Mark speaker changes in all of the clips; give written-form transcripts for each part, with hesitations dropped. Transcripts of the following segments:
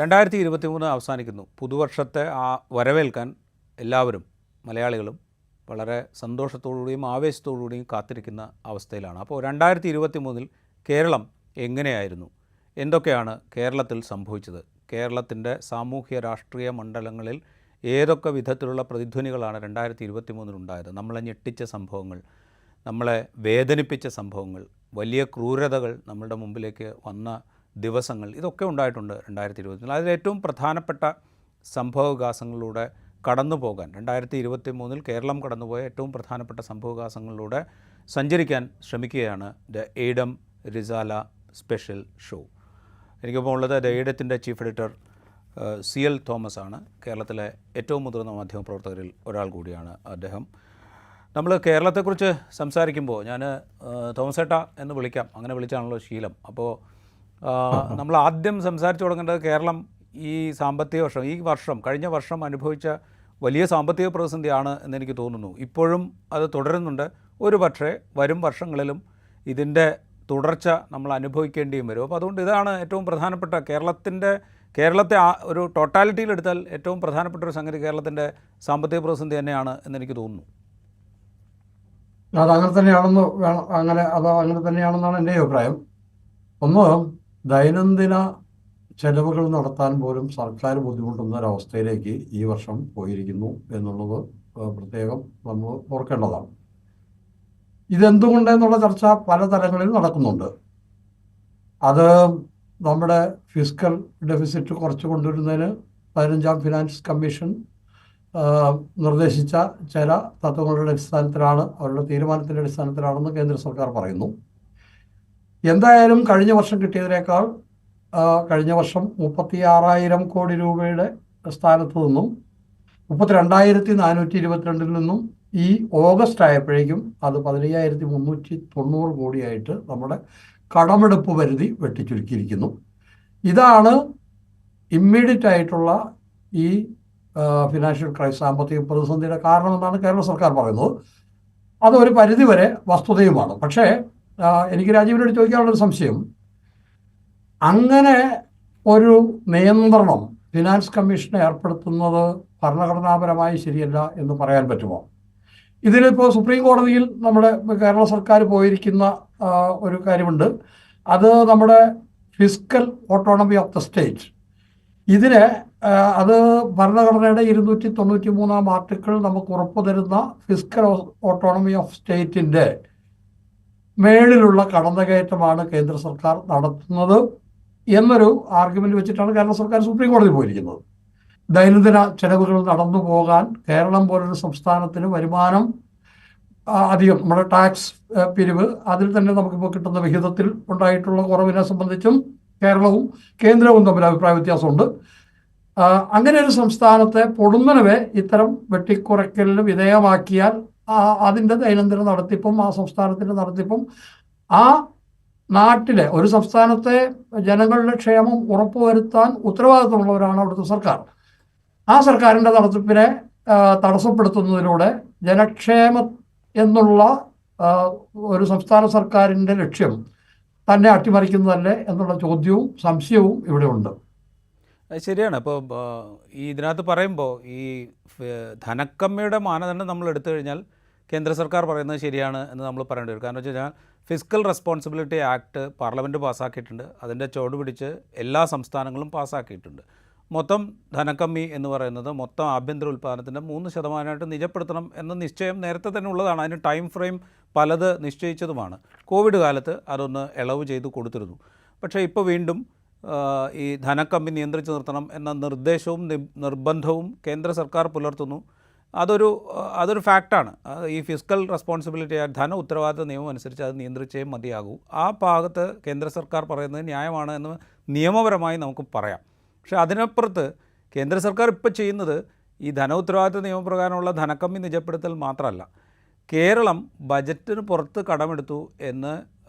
Speaker 1: 2023 അവസാനിക്കുന്നു. പുതുവർഷത്തെ വരവേൽക്കാൻ എല്ലാവരും മലയാളികളും വളരെ സന്തോഷത്തോടുകൂടിയും ആവേശത്തോടുകൂടിയും കാത്തിരിക്കുന്ന അവസ്ഥയിലാണ്. അപ്പോൾ 2023 കേരളം എങ്ങനെയായിരുന്നു, എന്തൊക്കെയാണ് കേരളത്തിൽ സംഭവിച്ചത്, കേരളത്തിൻ്റെ സാമൂഹ്യ രാഷ്ട്രീയ മണ്ഡലങ്ങളിൽ ഏതൊക്കെ വിധത്തിലുള്ള പ്രതിധ്വനികളാണ് 2023 ഉണ്ടായത്, നമ്മളെ ഞെട്ടിച്ച സംഭവങ്ങൾ, നമ്മളെ വേദനിപ്പിച്ച സംഭവങ്ങൾ, വലിയ ക്രൂരതകൾ നമ്മളുടെ മുമ്പിലേക്ക് വന്ന ദിവസങ്ങൾ, ഇതൊക്കെ ഉണ്ടായിട്ടുണ്ട് 2023. അതിലേറ്റവും പ്രധാനപ്പെട്ട സംഭവവികാസങ്ങളിലൂടെ കടന്നു പോകാൻ 2023 കേരളം കടന്നുപോയ ഏറ്റവും പ്രധാനപ്പെട്ട സംഭവവികാസങ്ങളിലൂടെ സഞ്ചരിക്കാൻ ശ്രമിക്കുകയാണ് the Aidem Risala special show. എനിക്കിപ്പോൾ ഉള്ളത് ദ എയ്ഡത്തിൻ്റെ ചീഫ് എഡിറ്റർ CL തോമസ് ആണ്. കേരളത്തിലെ ഏറ്റവും മുതിർന്ന മാധ്യമപ്രവർത്തകരിൽ ഒരാൾ കൂടിയാണ് അദ്ദേഹം. നമ്മൾ കേരളത്തെക്കുറിച്ച് സംസാരിക്കുമ്പോൾ ഞാൻ തോമസ് ഏട്ടാ എന്ന് വിളിക്കാം, അങ്ങനെ വിളിച്ചാണല്ലോ ശീലം. അപ്പോൾ നമ്മൾ ആദ്യം സംസാരിച്ചു തുടങ്ങേണ്ടത് കേരളം ഈ സാമ്പത്തിക വർഷം, ഈ വർഷം കഴിഞ്ഞ വർഷം അനുഭവിച്ച വലിയ സാമ്പത്തിക പ്രതിസന്ധിയാണ് എന്നെനിക്ക് തോന്നുന്നു. ഇപ്പോഴും അത് തുടരുന്നുണ്ട്. ഒരു പക്ഷേ വരും വർഷങ്ങളിലും ഇതിൻ്റെ തുടർച്ച നമ്മൾ അനുഭവിക്കേണ്ടിയും വരും. അപ്പോൾ അതുകൊണ്ട് ഇതാണ് ഏറ്റവും പ്രധാനപ്പെട്ട കേരളത്തെ ഒരു ടോട്ടാലിറ്റിയിലെടുത്താൽ ഏറ്റവും പ്രധാനപ്പെട്ട ഒരു സംഗതി കേരളത്തിൻ്റെ സാമ്പത്തിക പ്രതിസന്ധി തന്നെയാണ് എന്നെനിക്ക് തോന്നുന്നു.
Speaker 2: അതങ്ങനെ തന്നെയാണെന്ന് അങ്ങനെ തന്നെയാണെന്നാണ് എൻ്റെ അഭിപ്രായം. ഒന്ന്, ദൈനംദിന ചെലവുകൾ നടത്താൻ പോലും സർക്കാർ ബുദ്ധിമുട്ടുന്ന ഒരവസ്ഥയിലേക്ക് ഈ വർഷം പോയിരിക്കുന്നു എന്നുള്ളത് പ്രത്യേകം നമ്മൾ ഓർക്കേണ്ടതാണ്. ഇതെന്തുകൊണ്ടെന്നുള്ള ചർച്ച പല തലങ്ങളിൽ നടക്കുന്നുണ്ട്. അത് നമ്മുടെ ഫിസ്ക്കൽ ഡെഫിസിറ്റ് കുറച്ച് കൊണ്ടുവരുന്നതിന് 15ാം ഫിനാൻസ് കമ്മീഷൻ നിർദ്ദേശിച്ച ചില തത്വങ്ങളുടെ അടിസ്ഥാനത്തിലാണ്, അവരുടെ തീരുമാനത്തിൻ്റെ അടിസ്ഥാനത്തിലാണെന്ന് കേന്ദ്ര സർക്കാർ പറയുന്നു. എന്തായാലും കഴിഞ്ഞ വർഷം കിട്ടിയതിനേക്കാൾ കഴിഞ്ഞ വർഷം 36,000 കോടി രൂപയുടെ സ്ഥാനത്ത് നിന്നും 32,422 നിന്നും ഈ ഓഗസ്റ്റ് ആയപ്പോഴേക്കും അത് 15,390 കോടിയായിട്ട് നമ്മുടെ കടമെടുപ്പ് പരിധി വെട്ടിച്ചുരുക്കിയിരിക്കുന്നു. ഇതാണ് ഇമ്മീഡിയറ്റ് ആയിട്ടുള്ള ഈ ഫിനാൻഷ്യൽ ക്രൈസിസ്, സാമ്പത്തിക പ്രതിസന്ധിയുടെ കാരണമെന്നാണ് കേരള സർക്കാർ പറയുന്നത്. അതൊരു പരിധിവരെ വസ്തുതയുമാണ്. പക്ഷേ എനിക്ക് രാജീവിനോട് ചോദിക്കാനുള്ളൊരു സംശയം, അങ്ങനെ ഒരു നിയന്ത്രണം ഫിനാൻസ് കമ്മീഷനെ ഏർപ്പെടുത്തുന്നത് ഭരണഘടനാപരമായി ശരിയല്ല എന്ന് പറയാൻ പറ്റുമോ? ഇതിലിപ്പോൾ സുപ്രീം കോടതിയിൽ നമ്മുടെ കേരള സർക്കാർ പോയിരിക്കുന്ന ഒരു കാര്യമുണ്ട്. അത് നമ്മുടെ fiscal autonomy of the state, അത് ഭരണഘടനയുടെ 293 ആർട്ടിക്കിൾ നമുക്ക് ഉറപ്പു തരുന്ന ഫിസ്ക്കൽ ഓട്ടോണമി ഓഫ് സ്റ്റേറ്റിൻ്റെ മേളിലുള്ള കടന്നുകയറ്റമാണ് കേന്ദ്ര സർക്കാർ നടത്തുന്നത് എന്നൊരു ആർഗ്യുമെന്റ് വെച്ചിട്ടാണ് കേരള സർക്കാർ സുപ്രീം കോടതി പോയിരിക്കുന്നത്. ദൈനംദിന ചെലവുകൾ നടന്നു പോകാൻ കേരളം പോലൊരു സംസ്ഥാനത്തിന് വരുമാനം അധികം, നമ്മുടെ ടാക്സ് പിരിവ്, അതിൽ തന്നെ നമുക്കിപ്പോൾ കിട്ടുന്ന വിഹിതത്തിൽ ഉണ്ടായിട്ടുള്ള കുറവിനെ സംബന്ധിച്ചും കേരളവും കേന്ദ്രവും തമ്മിൽ അഭിപ്രായ വ്യത്യാസമുണ്ട്. അങ്ങനെ ഒരു സംസ്ഥാനത്തെ പൊടുന്നനവേ ഇത്തരം വെട്ടിക്കുറയ്ക്കലിന് വിധേയമാക്കിയാൽ അതിൻ്റെ ദൈനംദിന നടത്തിപ്പും ആ സംസ്ഥാനത്തിൻ്റെ നടത്തിപ്പും ആ നാട്ടിലെ ഒരു സംസ്ഥാനത്തെ ജനങ്ങളുടെ ക്ഷേമം ഉറപ്പുവരുത്താൻ ഉത്തരവാദിത്തമുള്ളവരാണ് അവിടുത്തെ സർക്കാർ. ആ സർക്കാരിൻ്റെ നടത്തിപ്പിനെ തടസ്സപ്പെടുത്തുന്നതിലൂടെ ജനക്ഷേമം എന്നുള്ള ഒരു സംസ്ഥാന സർക്കാരിൻ്റെ ലക്ഷ്യം തന്നെ അട്ടിമറിക്കുന്നതല്ലേ എന്നുള്ള ചോദ്യവും സംശയവും ഇവിടെ ഉണ്ട്.
Speaker 1: അത് ശരിയാണ്. അപ്പോൾ ഇതിനകത്ത് പറയുമ്പോൾ ഈ ധനക്കമ്മിയുടെ മാനദണ്ഡം നമ്മൾ എടുത്തു കഴിഞ്ഞാൽ കേന്ദ്ര സർക്കാർ പറയുന്നത് ശരിയാണ് എന്ന് നമ്മൾ പറയേണ്ടി വരും. കാരണം വെച്ച് കഴിഞ്ഞാൽ ഫിസ്ക്കൽ റെസ്പോൺസിബിലിറ്റി ആക്ട് പാർലമെൻറ്റ് പാസ്സാക്കിയിട്ടുണ്ട്. അതിൻ്റെ ചുവട് പിടിച്ച് എല്ലാ സംസ്ഥാനങ്ങളും പാസ്സാക്കിയിട്ടുണ്ട്. മൊത്തം ധനക്കമ്മി എന്ന് പറയുന്നത് മൊത്തം ആഭ്യന്തര ഉൽപ്പാദനത്തിൻ്റെ 3% നിജപ്പെടുത്തണം എന്ന നിശ്ചയം നേരത്തെ തന്നെ ഉള്ളതാണ്. അതിന് ടൈം ഫ്രെയിം പലത് നിശ്ചയിച്ചതുമാണ്. കോവിഡ് കാലത്ത് അതൊന്ന് ഇളവ് ചെയ്ത് കൊടുത്തിരുന്നു. പക്ഷേ ഇപ്പോൾ വീണ്ടും ഈ ധനക്കമ്മി നിയന്ത്രിച്ച് നിർത്തണം എന്ന നിർദ്ദേശവും നിർബന്ധവും കേന്ദ്ര സർക്കാർ പുലർത്തുന്നു. അതൊരു ഫാക്റ്റാണ്. ഈ ഫിസ്ക്കൽ റെസ്പോൺസിബിലിറ്റി ആക്ട്, ധന ഉത്തരവാദിത്ത നിയമം അനുസരിച്ച് അത് നിയന്ത്രിച്ചേ മതിയാകൂ. ആ ഭാഗത്ത് കേന്ദ്ര സർക്കാർ പറയുന്നത് ന്യായമാണ് എന്ന് നിയമപരമായി നമുക്ക് പറയാം. പക്ഷേ അതിനപ്പുറത്ത് കേന്ദ്ര സർക്കാർ ഇപ്പോൾ ചെയ്യുന്നത് ഈ ധന ഉത്തരവാദിത്ത നിയമപ്രകാരമുള്ള ധനക്കമ്മി നിജപ്പെടുത്തൽ മാത്രമല്ല, കേരളം ബജറ്റിന് പുറത്ത് കടമെടുത്തു എന്ന്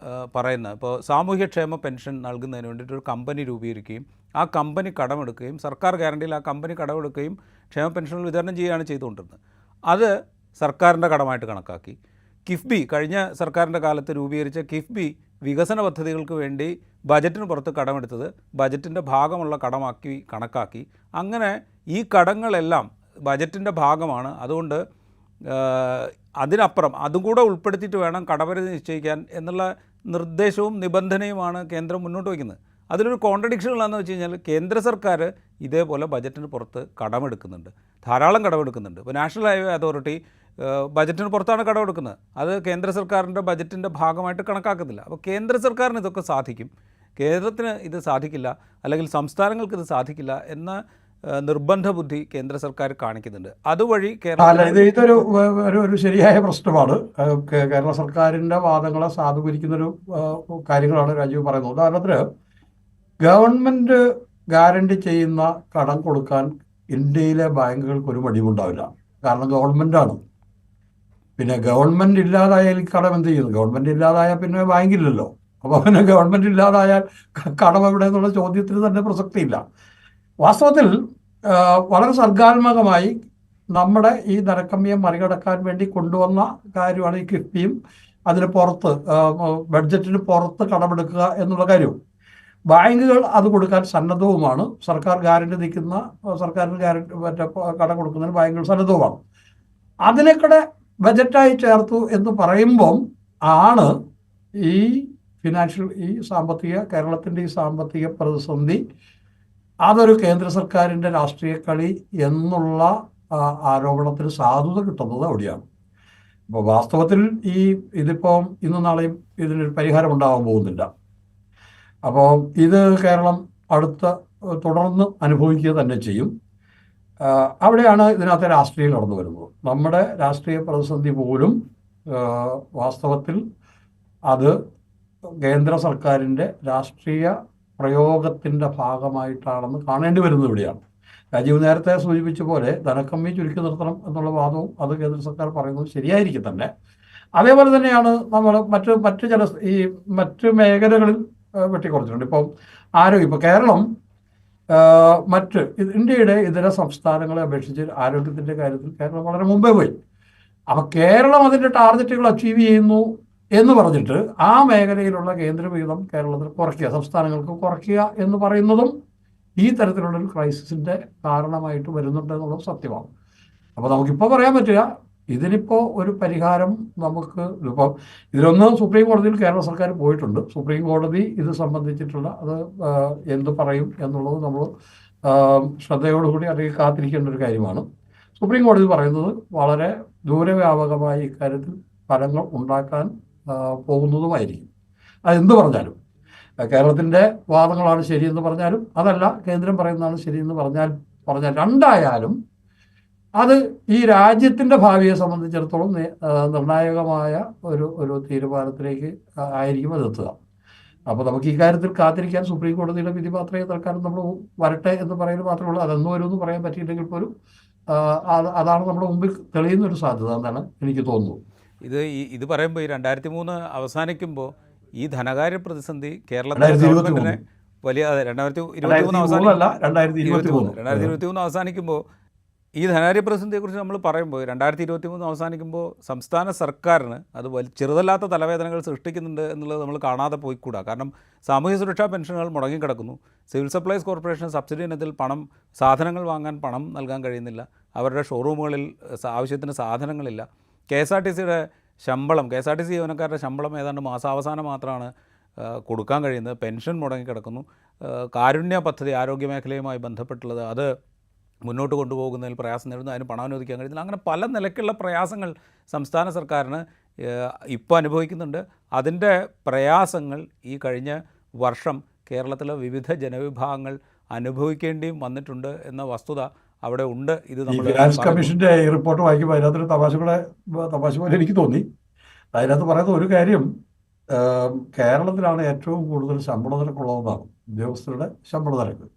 Speaker 1: പറയുന്ന, ഇപ്പോൾ സാമൂഹ്യക്ഷേമ പെൻഷൻ നൽകുന്നതിന് വേണ്ടിയിട്ടൊരു കമ്പനി രൂപീകരിക്കുകയും ആ കമ്പനി കടമെടുക്കുകയും സർക്കാർ ഗ്യാരണ്ടിയിൽ ആ കമ്പനി കടമെടുക്കുകയും ക്ഷേമ പെൻഷനുകൾ വിതരണം ചെയ്യുകയാണ് ചെയ്തുകൊണ്ടിരുന്നത്. അത് സർക്കാരിൻ്റെ കടമായിട്ട് കണക്കാക്കി കിഫ്ബി കഴിഞ്ഞ സർക്കാരിൻ്റെ കാലത്ത് രൂപീകരിച്ച കിഫ്ബി വികസന പദ്ധതികൾക്ക് വേണ്ടി ബജറ്റിന് പുറത്ത് കടമെടുത്തത് ബജറ്റിൻ്റെ ഭാഗമുള്ള കടമാക്കി കണക്കാക്കി. അങ്ങനെ ഈ കടങ്ങളെല്ലാം ബജറ്റിൻ്റെ ഭാഗമാണ്. അതുകൊണ്ട് അതിനപ്പുറം അതും കൂടെ ഉൾപ്പെടുത്തിയിട്ട് വേണം കടപരിധി നിശ്ചയിക്കാൻ എന്നുള്ള നിർദ്ദേശവും നിബന്ധനയുമാണ് കേന്ദ്രം മുന്നോട്ട് വയ്ക്കുന്നത്. അതിലൊരു കോൺട്രഡിക്ഷൻ ഉള്ളതെന്ന് വെച്ച് കഴിഞ്ഞാൽ കേന്ദ്ര സർക്കാർ ഇതേപോലെ ബജറ്റിന് പുറത്ത് കടമെടുക്കുന്നുണ്ട്, ധാരാളം കടമെടുക്കുന്നുണ്ട്. ഇപ്പോൾ നാഷണൽ ഹൈവേ അതോറിറ്റി ബജറ്റിന് പുറത്താണ് കടമെടുക്കുന്നത്. അത് കേന്ദ്ര സർക്കാരിൻ്റെ ബജറ്റിൻ്റെ ഭാഗമായിട്ട് കണക്കാക്കുന്നില്ല. അപ്പോൾ കേന്ദ്ര സർക്കാരിന് ഇതൊക്കെ സാധിക്കും, കേരളത്തിന് ഇത് സാധിക്കില്ല, അല്ലെങ്കിൽ സംസ്ഥാനങ്ങൾക്ക് ഇത് സാധിക്കില്ല എന്ന നിർബന്ധ ബുദ്ധി കേന്ദ്ര സർക്കാർ കാണിക്കുന്നുണ്ട്. അതുവഴി
Speaker 2: ഇതൊരു ഒരു ശരിയായ പ്രശ്നമാണ്. കേരള സർക്കാരിൻ്റെ വാദങ്ങളെ സാധൂകരിക്കുന്നൊരു കാര്യങ്ങളാണ് രാജീവ് പറയുന്നത്. ഉദാഹരണത്തിന് ഗവൺമെൻറ് ഗ്യാരണ്ടി ചെയ്യുന്ന കടം കൊടുക്കാൻ ഇന്ത്യയിലെ ബാങ്കുകൾക്ക് ഒരു മടിയുണ്ടാവില്ല. കാരണം ഗവൺമെൻറ്റാണ്. പിന്നെ ഗവൺമെൻറ് ഇല്ലാതായാൽ കടം എന്ത് ചെയ്യുന്നു? ഗവൺമെൻറ് ഇല്ലാതായാൽ പിന്നെ ബാങ്കില്ലല്ലോ. അപ്പോൾ പിന്നെ ഗവൺമെൻറ് ഇല്ലാതായാൽ കടം എവിടെ എന്നുള്ള ചോദ്യത്തിന് തന്നെ പ്രസക്തിയില്ല. വാസ്തവത്തിൽ വളരെ സർഗാത്മകമായി നമ്മുടെ ഈ ധനക്കമ്മിയെ മറികടക്കാൻ വേണ്ടി കൊണ്ടുവന്ന കാര്യമാണ് ഈ കിഫ്ബിയും അതിന് പുറത്ത് ബഡ്ജറ്റിന് പുറത്ത് കടമെടുക്കുക എന്നുള്ള കാര്യവും. ബാങ്കുകൾ അത് കൊടുക്കാൻ സന്നദ്ധവുമാണ്. സർക്കാർ ഗ്യാരണ്ടി നിൽക്കുന്ന സർക്കാരിന് ഗ്യാരണ്ടി മറ്റേ കടം കൊടുക്കുന്നതിന് ബാങ്കുകൾ സന്നദ്ധവുമാണ്. അതിനെക്കൂടെ ബജറ്റായി ചേർത്തു എന്ന് പറയുമ്പം ആണ് ഈ കേരളത്തിൻ്റെ ഈ സാമ്പത്തിക പ്രതിസന്ധി അതൊരു കേന്ദ്ര സർക്കാരിൻ്റെ രാഷ്ട്രീയ കളി എന്നുള്ള ആരോപണത്തിന് സാധുത കിട്ടുന്നത് അവിടെയാണ്. അപ്പോൾ വാസ്തവത്തിൽ ഇതിപ്പം ഇന്നും നാളെയും ഇതിനൊരു പരിഹാരം ഉണ്ടാകാൻ പോകുന്നില്ല. അപ്പോൾ ഇത് കേരളം തുടർന്ന് അനുഭവിക്കുക തന്നെ ചെയ്യും. അവിടെയാണ് ഇതിനകത്തെ രാഷ്ട്രീയം കടന്നു വരുന്നത്. നമ്മുടെ രാഷ്ട്രീയ പ്രതിസന്ധി പോലും വാസ്തവത്തിൽ അത് കേന്ദ്ര സർക്കാരിൻ്റെ രാഷ്ട്രീയ പ്രയോഗത്തിൻ്റെ ഭാഗമായിട്ടാണെന്ന് കാണേണ്ടി വരുന്നത് ഇവിടെയാണ്. രാജീവ് നേരത്തെ സൂചിപ്പിച്ച പോലെ ധനക്കമ്മി ചുരുക്കി നിർത്തണം എന്നുള്ള വാദവും അത് കേന്ദ്ര സർക്കാർ പറയുന്നത് ശരിയായിരിക്കും തന്നെ. അതേപോലെ തന്നെയാണ് നമ്മൾ മറ്റ് മേഖലകളിൽ വെട്ടിക്കുറച്ചിട്ടുണ്ട്. ഇപ്പോൾ കേരളം ഇന്ത്യയുടെ ഇതര സംസ്ഥാനങ്ങളെ അപേക്ഷിച്ച് ആരോഗ്യത്തിൻ്റെ കാര്യത്തിൽ കേരളം വളരെ മുമ്പേ പോയി. അപ്പോൾ കേരളം അതിൻ്റെ ടാർഗറ്റുകൾ അച്ചീവ് ചെയ്യുന്നു എന്ന് പറഞ്ഞിട്ട് ആ മേഖലയിലുള്ള കേന്ദ്ര വിഹിതം കേരളത്തിൽ കുറയ്ക്കുക, സംസ്ഥാനങ്ങൾക്ക് കുറയ്ക്കുക എന്ന് പറയുന്നതും ഈ തരത്തിലുള്ളൊരു ക്രൈസിസിൻ്റെ കാരണമായിട്ട് വരുന്നുണ്ട് എന്നുള്ളത് സത്യമാണ്. അപ്പോൾ നമുക്കിപ്പോൾ പറയാൻ പറ്റില്ല ഇതിനിപ്പോൾ ഒരു പരിഹാരം ഇതിലൊന്ന് സുപ്രീം കോടതിയിൽ കേരള സർക്കാർ പോയിട്ടുണ്ട്. സുപ്രീം കോടതി ഇത് സംബന്ധിച്ചിട്ടുള്ള അത് എന്ത് പറയും എന്നുള്ളത് നമ്മൾ ശ്രദ്ധയോടുകൂടി അല്ലെങ്കിൽ കാത്തിരിക്കേണ്ട ഒരു കാര്യമാണ്. സുപ്രീം കോടതി പറയുന്നത് വളരെ ദൂരവ്യാപകമായ ഇക്കാര്യത്തിൽ ഫലങ്ങൾ ഉണ്ടാക്കാൻ പോകുന്നതുമായിരിക്കും. അതെന്ത് പറഞ്ഞാലും കേരളത്തിൻ്റെ വാദങ്ങളാണ് ശരിയെന്ന് പറഞ്ഞാലും അതല്ല കേന്ദ്രം പറയുന്നതാണ് ശരിയെന്ന് പറഞ്ഞാൽ രണ്ടായാലും അത് ഈ രാജ്യത്തിൻ്റെ ഭാവിയെ സംബന്ധിച്ചിടത്തോളം നിർണായകമായ ഒരു തീരുമാനത്തിലേക്ക് ആയിരിക്കും അതെത്തുക. അപ്പോൾ നമുക്ക് ഈ കാര്യത്തിൽ കാത്തിരിക്കാൻ സുപ്രീം കോടതിയുടെ വിധി മാത്രമേ തൽക്കാലം നമ്മൾ വരട്ടെ എന്ന് പറയുന്നത് മാത്രമേ ഉള്ളൂ. അതെന്ന് വരുമെന്ന് പറയാൻ പറ്റിയില്ലെങ്കിൽ പോലും അതാണ് നമ്മുടെ മുമ്പിൽ തെളിയുന്നൊരു സാധ്യത എന്നാണ് എനിക്ക് തോന്നുന്നത്.
Speaker 1: ഇത് പറയുമ്പോൾ ഈ 2003 അവസാനിക്കുമ്പോൾ ഈ ധനകാര്യ പ്രതിസന്ധി കേരളത്തിലെ വലിയ 2023 അവസാനിക്കുമ്പോൾ ഈ ധനകാര്യ പ്രതിസന്ധിയെക്കുറിച്ച് നമ്മൾ പറയുമ്പോൾ 2023 അവസാനിക്കുമ്പോൾ സംസ്ഥാന സർക്കാരിന് അത് ചെറുതല്ലാത്ത തലവേദനകൾ സൃഷ്ടിക്കുന്നുണ്ട് എന്നുള്ളത് നമ്മൾ കാണാതെ പോയിക്കൂടാ. കാരണം സാമൂഹ്യ സുരക്ഷാ പെൻഷനുകൾ മുടങ്ങിക്കിടക്കുന്നു, സിവിൽ സപ്ലൈസ് കോർപ്പറേഷൻ സബ്സിഡി ഇനത്തിൽ സാധനങ്ങൾ വാങ്ങാൻ പണം നൽകാൻ കഴിയുന്നില്ല, അവരുടെ ഷോറൂമുകളിൽ ആവശ്യത്തിന് സാധനങ്ങളില്ല, KSRTC ജീവനക്കാരുടെ ശമ്പളം ഏതാണ്ട് മാസാവസാനം മാത്രമാണ് കൊടുക്കാൻ കഴിയുന്നത്, പെൻഷൻ മുടങ്ങിക്കിടക്കുന്നു, കാരുണ്യ പദ്ധതി ആരോഗ്യ മേഖലയുമായി ബന്ധപ്പെട്ടുള്ളത് അത് മുന്നോട്ട് കൊണ്ടുപോകുന്നതിൽ പ്രയാസം നേരിടുന്നു, അതിന് പണം അനുവദിക്കാൻ കഴിയുന്നില്ല. അങ്ങനെ പല നിലയ്ക്കുള്ള പ്രയാസങ്ങൾ സംസ്ഥാന സർക്കാരിന് ഇപ്പോൾ അനുഭവിക്കുന്നുണ്ട്. അതിൻ്റെ പ്രയാസങ്ങൾ ഈ കഴിഞ്ഞ വർഷം കേരളത്തിലെ വിവിധ ജനവിഭാഗങ്ങൾ അനുഭവിക്കേണ്ടിയും വന്നിട്ടുണ്ട് എന്ന വസ്തുത അവിടെ ഉണ്ട്. ഇത്
Speaker 2: ഫിനാൻസ് കമ്മീഷൻ്റെ ഈ റിപ്പോർട്ട് വായിക്കുമ്പോൾ അതിനകത്തൊരു തമാശ പോലെ എനിക്ക് തോന്നി. അതിനകത്ത് പറയുന്ന ഒരു കാര്യം, കേരളത്തിലാണ് ഏറ്റവും കൂടുതൽ ശമ്പള നിരക്കുള്ളതെന്നാണ്, ഉദ്യോഗസ്ഥരുടെ ശമ്പള നിരക്ക്.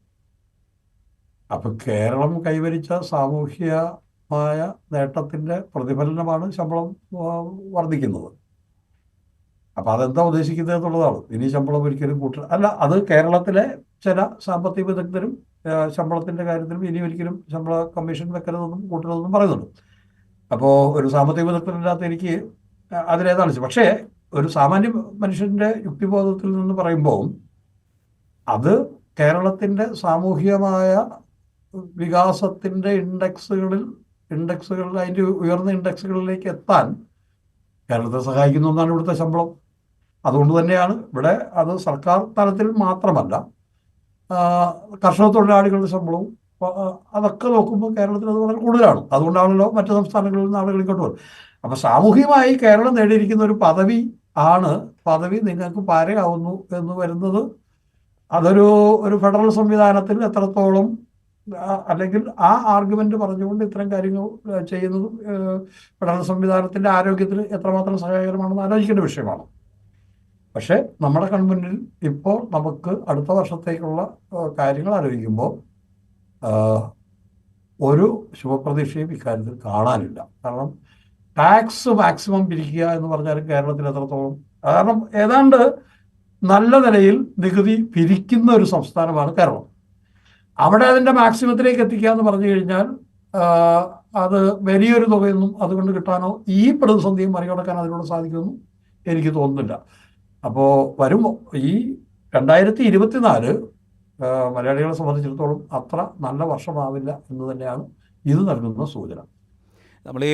Speaker 2: അപ്പം കേരളം കൈവരിച്ച സാമൂഹ്യമായ നേട്ടത്തിൻ്റെ പ്രതിഫലനമാണ് ശമ്പളം വർദ്ധിക്കുന്നത്. അപ്പം അതെന്താ ഉദ്ദേശിക്കുന്നത് എന്നുള്ളതാണ്. ഇനി ശമ്പളം ഒരിക്കലും അല്ല, അത് കേരളത്തിലെ ചില സാമ്പത്തിക വിദഗ്ധരും ശമ്പളത്തിൻ്റെ കാര്യത്തിലും ഇനി ഒരിക്കലും ശമ്പള കമ്മീഷൻ വെക്കരുതെന്നും കൂട്ടരുതെന്നും പറയുന്നുണ്ട്. അപ്പോൾ ഒരു സാമ്പത്തിക വിദഗ്ധരില്ലാത്ത എനിക്ക് അതിലേതാണ്. പക്ഷേ ഒരു സാമാന്യ മനുഷ്യൻ്റെ യുക്തിബോധത്തിൽ നിന്ന് പറയുമ്പോൾ അത് കേരളത്തിൻ്റെ സാമൂഹികമായ വികാസത്തിൻ്റെ ഇൻഡെക്സുകളിൽ അതിൻ്റെ ഉയർന്ന ഇൻഡെക്സുകളിലേക്ക് എത്താൻ കേരളത്തെ സഹായിക്കുന്ന ഒന്നാണ് ഇവിടുത്തെ ശമ്പളം. അതുകൊണ്ട് തന്നെയാണ് ഇവിടെ അത് സർക്കാർ തലത്തിൽ മാത്രമല്ല കർഷക തൊഴിലാളികളുടെ ശമ്പളവും അതൊക്കെ നോക്കുമ്പോൾ കേരളത്തിൽ അത് വളരെ കൂടുതലാണ്. അതുകൊണ്ടാണല്ലോ മറ്റു സംസ്ഥാനങ്ങളിൽ നിന്ന് ആളുകൾ ഇങ്ങോട്ട് വരും. അപ്പം സാമൂഹികമായി കേരളം നേടിയിരിക്കുന്ന ഒരു പദവി നിങ്ങൾക്ക് പാരയാവുന്നു എന്ന് വരുന്നത് അതൊരു ഫെഡറൽ സംവിധാനത്തിൽ എത്രത്തോളം അല്ലെങ്കിൽ ആ ആർഗ്യുമെന്റ് പറഞ്ഞുകൊണ്ട് ഇത്തരം കാര്യങ്ങൾ ചെയ്യുന്നതും ഫെഡറൽ സംവിധാനത്തിന്റെ ആരോഗ്യത്തിന് എത്രമാത്രം സഹായകരമാണെന്ന് ആലോചിക്കേണ്ട വിഷയമാണ്. പക്ഷേ നമ്മുടെ കൺമുന്നിൽ ഇപ്പോൾ നമുക്ക് അടുത്ത വർഷത്തേക്കുള്ള കാര്യങ്ങൾ ആലോചിക്കുമ്പോൾ ഒരു ശുഭപ്രതീക്ഷയും ഇക്കാര്യത്തിൽ കാണാനില്ല. കാരണം ടാക്സ് മാക്സിമം പിരിക്കുക എന്ന് പറഞ്ഞാൽ കേരളത്തിൽ എത്രത്തോളം, കാരണം ഏതാണ്ട് നല്ല നിലയിൽ നികുതി പിരിക്കുന്ന ഒരു സംസ്ഥാനമാണ് കേരളം. അവിടെ അതിൻ്റെ മാക്സിമത്തിലേക്ക് എത്തിക്കുക എന്ന് പറഞ്ഞു കഴിഞ്ഞാൽ അത് വലിയൊരു തുകയൊന്നും അതുകൊണ്ട് കിട്ടാനോ ഈ പ്രതിസന്ധിയും മറികടക്കാൻ അതിലൂടെ സാധിക്കുമെന്നും എനിക്ക് തോന്നുന്നില്ല. അപ്പോൾ ഈ 2024 മലയാളികളെ സംബന്ധിച്ചിടത്തോളം അത്ര നല്ല വർഷമാവില്ല എന്ന് തന്നെയാണ് ഇത് നൽകുന്ന സൂചന.
Speaker 1: നമ്മൾ ഈ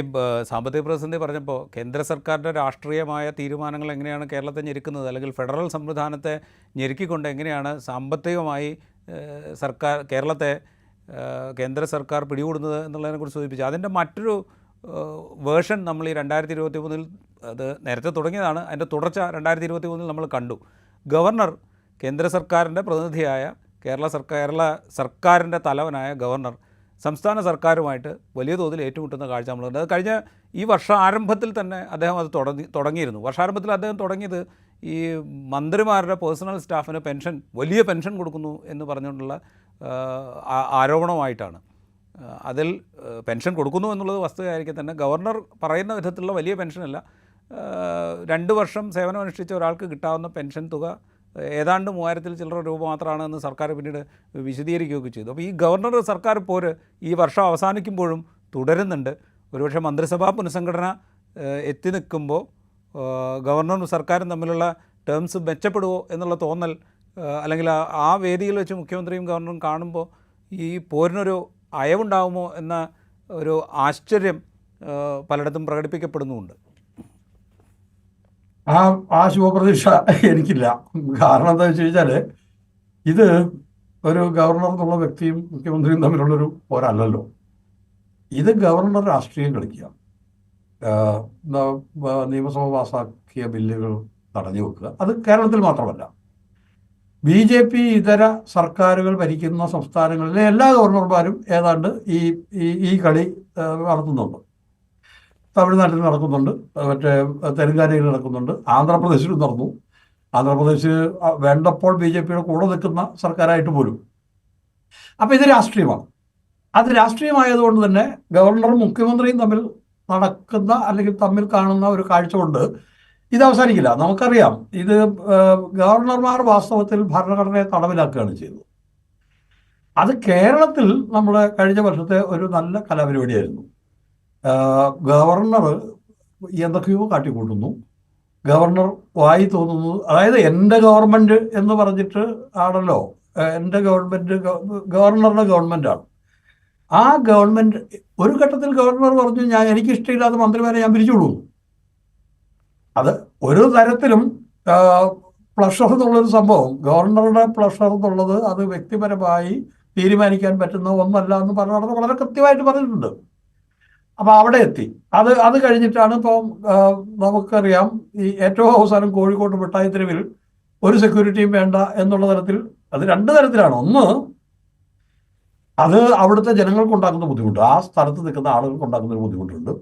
Speaker 1: സാമ്പത്തിക പ്രതിസന്ധി പറഞ്ഞപ്പോൾ കേന്ദ്ര സർക്കാരിൻ്റെ രാഷ്ട്രീയമായ തീരുമാനങ്ങൾ എങ്ങനെയാണ് കേരളത്തെ ഞെരുക്കുന്നത്, അല്ലെങ്കിൽ ഫെഡറൽ സംവിധാനത്തെ ഞെരുക്കിക്കൊണ്ട് എങ്ങനെയാണ് സാമ്പത്തികമായി കേരളത്തെ കേന്ദ്ര സർക്കാർ പിടികൂടുന്നത് എന്നുള്ളതിനെക്കുറിച്ച് സൂചിപ്പിച്ചു. അതിൻ്റെ മറ്റൊരു വേർഷൻ നമ്മൾ ഈ 2023 അത് നേരത്തെ തുടങ്ങിയതാണ്, അതിൻ്റെ തുടർച്ച 2023 നമ്മൾ കണ്ടു. ഗവർണർ കേന്ദ്ര സർക്കാരിൻ്റെ പ്രതിനിധിയായ കേരള സർക്കാരിൻ്റെ തലവനായ ഗവർണർ സംസ്ഥാന സർക്കാരുമായിട്ട് വലിയ തോതിൽ ഏറ്റുമുട്ടുന്ന കാഴ്ച നമ്മളുണ്ട്. അത് കഴിഞ്ഞ ഈ വർഷാരംഭത്തിൽ തന്നെ അദ്ദേഹം അത് തുടങ്ങിയിരുന്നു. വർഷാരംഭത്തിൽ അദ്ദേഹം തുടങ്ങിയത് ഈ മന്ത്രിമാരുടെ പേഴ്സണൽ സ്റ്റാഫിന് വലിയ പെൻഷൻ കൊടുക്കുന്നു എന്ന് പറഞ്ഞുകൊണ്ടുള്ള ആരോപണമായിട്ടാണ്. അതിൽ പെൻഷൻ കൊടുക്കുന്നു എന്നുള്ളത് വസ്തുതയായിരിക്കെ തന്നെ ഗവർണർ പറയുന്ന വിധത്തിലുള്ള വലിയ പെൻഷനല്ല, 2 വർഷം സേവനമനുഷ്ഠിച്ച ഒരാൾക്ക് കിട്ടാവുന്ന പെൻഷൻ തുക ഏതാണ്ട് 3000 ചില്ലറ രൂപ മാത്രമാണ് എന്ന് സർക്കാർ പിന്നീട് വിശദീകരിക്കുകയൊക്കെ ചെയ്തു. അപ്പോൾ ഈ ഗവർണർ സർക്കാർ പോര് ഈ വർഷം അവസാനിക്കുമ്പോഴും തുടരുന്നുണ്ട്. ഒരുപക്ഷെ മന്ത്രിസഭാ പുനഃസംഘടന എത്തി നിൽക്കുമ്പോൾ ഗവർണറും സർക്കാരും തമ്മിലുള്ള ടേംസ് മെച്ചപ്പെടുമോ എന്നുള്ള തോന്നൽ, അല്ലെങ്കിൽ ആ വേദിയിൽ വെച്ച് മുഖ്യമന്ത്രിയും ഗവർണറും കാണുമ്പോൾ ഈ പോരിനൊരു അയവുണ്ടാകുമോ എന്ന ഒരു ആശ്ചര്യം പലയിടത്തും പ്രകടിപ്പിക്കപ്പെടുന്നുമുണ്ട്.
Speaker 2: ആ ശുഭപ്രതീക്ഷ എനിക്കില്ല. കാരണം എന്താ വെച്ച് കഴിഞ്ഞാൽ ഇത് ഒരു ഗവർണർ എന്നുള്ള വ്യക്തിയും മുഖ്യമന്ത്രിയും തമ്മിലുള്ളൊരു പോരല്ലല്ലോ. ഇത് ഗവർണർ രാഷ്ട്രീയം കളിക്കുക, നിയമസഭ പാസാക്കിയ ബില്ലുകൾ തടഞ്ഞു വെക്കുക. അത് കേരളത്തിൽ മാത്രമല്ല, BJP ഇതര സർക്കാരുകൾ ഭരിക്കുന്ന സംസ്ഥാനങ്ങളിലെ എല്ലാ ഗവർണർമാരും ഏതാണ്ട് ഈ കളി നടത്തുന്നുണ്ട്. തമിഴ്നാട്ടിൽ നടക്കുന്നുണ്ട്, മറ്റേ തെലുങ്കാനയിൽ നടക്കുന്നുണ്ട്, ആന്ധ്രാപ്രദേശിലും നടന്നു. ആന്ധ്രാപ്രദേശ് വേണ്ടപ്പോൾ BJPയുടെ കൂടെ നിൽക്കുന്ന സർക്കാരായിട്ട് പോലും. അപ്പം ഇത് രാഷ്ട്രീയമാണ്. അത് രാഷ്ട്രീയമായതുകൊണ്ട് തന്നെ ഗവർണറും മുഖ്യമന്ത്രിയും തമ്മിൽ നടക്കുന്ന അല്ലെങ്കിൽ തമ്മിൽ കാണുന്ന ഒരു കാഴ്ച കൊണ്ട് ഇത് അവസാനിക്കില്ല. നമുക്കറിയാം, ഇത് ഗവർണർമാർ വാസ്തവത്തിൽ ഭരണഘടനയെ തടവിലാക്കുകയാണ് ചെയ്തത്. അത് കേരളത്തിൽ നമ്മുടെ കഴിഞ്ഞ വർഷത്തെ ഒരു നല്ല കലാപരിപാടിയായിരുന്നു. ഗവർണർ എന്തൊക്കെയോ കാട്ടിക്കൂട്ടുന്നു. ഗവർണർ വായി തോന്നുന്നു, അതായത് എൻ്റെ ഗവൺമെൻറ് എന്ന് പറഞ്ഞിട്ട് ആണല്ലോ, എൻ്റെ ഗവൺമെൻറ് ഗവർണറുടെ ഗവൺമെൻറ്റാണ്. ആ ഗവൺമെൻറ് ഒരു ഘട്ടത്തിൽ ഗവർണർ പറഞ്ഞു, എനിക്കിഷ്ടമില്ലാത്ത മന്ത്രിമാരെ ഞാൻ പിരിച്ചുവിടുന്നു. അത് ഒരു തരത്തിലും പ്ലഷർ എന്നുള്ളൊരു സംഭവം, ഗവർണറുടെ പ്ലഷർ എന്നുള്ളത് അത് വ്യക്തിപരമായി തീരുമാനിക്കാൻ പറ്റുന്ന ഒന്നല്ല എന്ന് ഭരണഘടന വളരെ കൃത്യമായിട്ട് പറഞ്ഞിട്ടുണ്ട്. അപ്പോൾ അവിടെ എത്തി. അത് കഴിഞ്ഞിട്ടാണ് ഇപ്പം നമുക്കറിയാം, ഈ ഏറ്റവും അവസാനം കോഴിക്കോട് മിഠായി തെരുവിൽ ഒരു സെക്യൂരിറ്റിയും വേണ്ട എന്നുള്ള തരത്തിൽ, അത് 2 തരത്തിലാണ്. ഒന്ന്, അത് അവിടുത്തെ ജനങ്ങൾക്ക് ഉണ്ടാക്കുന്ന ബുദ്ധിമുട്ട്, ആ സ്ഥലത്ത് നിൽക്കുന്ന ആളുകൾക്ക് ഉണ്ടാക്കുന്ന ഒരു ബുദ്ധിമുട്ടുണ്ട്.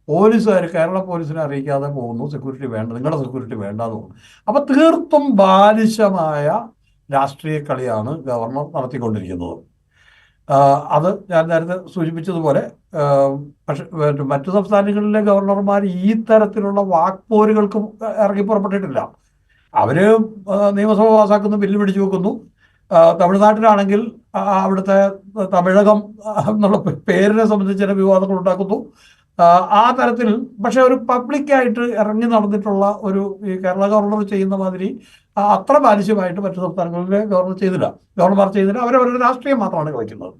Speaker 2: പോലീസുകാർ കേരള പോലീസിനെ അറിയിക്കാതെ പോകുന്നു, സെക്യൂരിറ്റി വേണ്ട, നിങ്ങളുടെ സെക്യൂരിറ്റി വേണ്ടാന്ന് പോകുന്നു. അപ്പം തീർത്തും ബാലിശമായ രാഷ്ട്രീയ കളിയാണ് ഗവർണർ നടത്തിക്കൊണ്ടിരിക്കുന്നത്. അത് ഞാൻ നേരത്തെ സൂചിപ്പിച്ചതുപോലെ, പക്ഷെ മറ്റു സംസ്ഥാനങ്ങളിലെ ഗവർണർമാർ ഈ തരത്തിലുള്ള വാക്പോരുകൾക്ക് ഇറങ്ങി പുറപ്പെട്ടിട്ടില്ല. അവർ നിയമസഭ പാസാക്കുന്ന ബില്ല് പിടിച്ചു വെക്കുന്നു. തമിഴ്നാട്ടിലാണെങ്കിൽ അവിടുത്തെ തമിഴകം എന്നുള്ള പേരിനെ സംബന്ധിച്ച് ചില വിവാദങ്ങൾ ഉണ്ടാക്കുന്നു. ആ തരത്തിൽ പക്ഷെ ഒരു പബ്ലിക്കായിട്ട് ഇറങ്ങി നടന്നിട്ടുള്ള ഒരു ഈ കേരള ഗവർണർ ചെയ്യുന്ന മാതിരി അത്ര ബാലിശ്യമായിട്ട് മറ്റു സംസ്ഥാനങ്ങളിലെ ഗവർണർമാർ ചെയ്തില്ല. അവരവരുടെ രാഷ്ട്രീയം മാത്രമാണ് കളിക്കുന്നത്.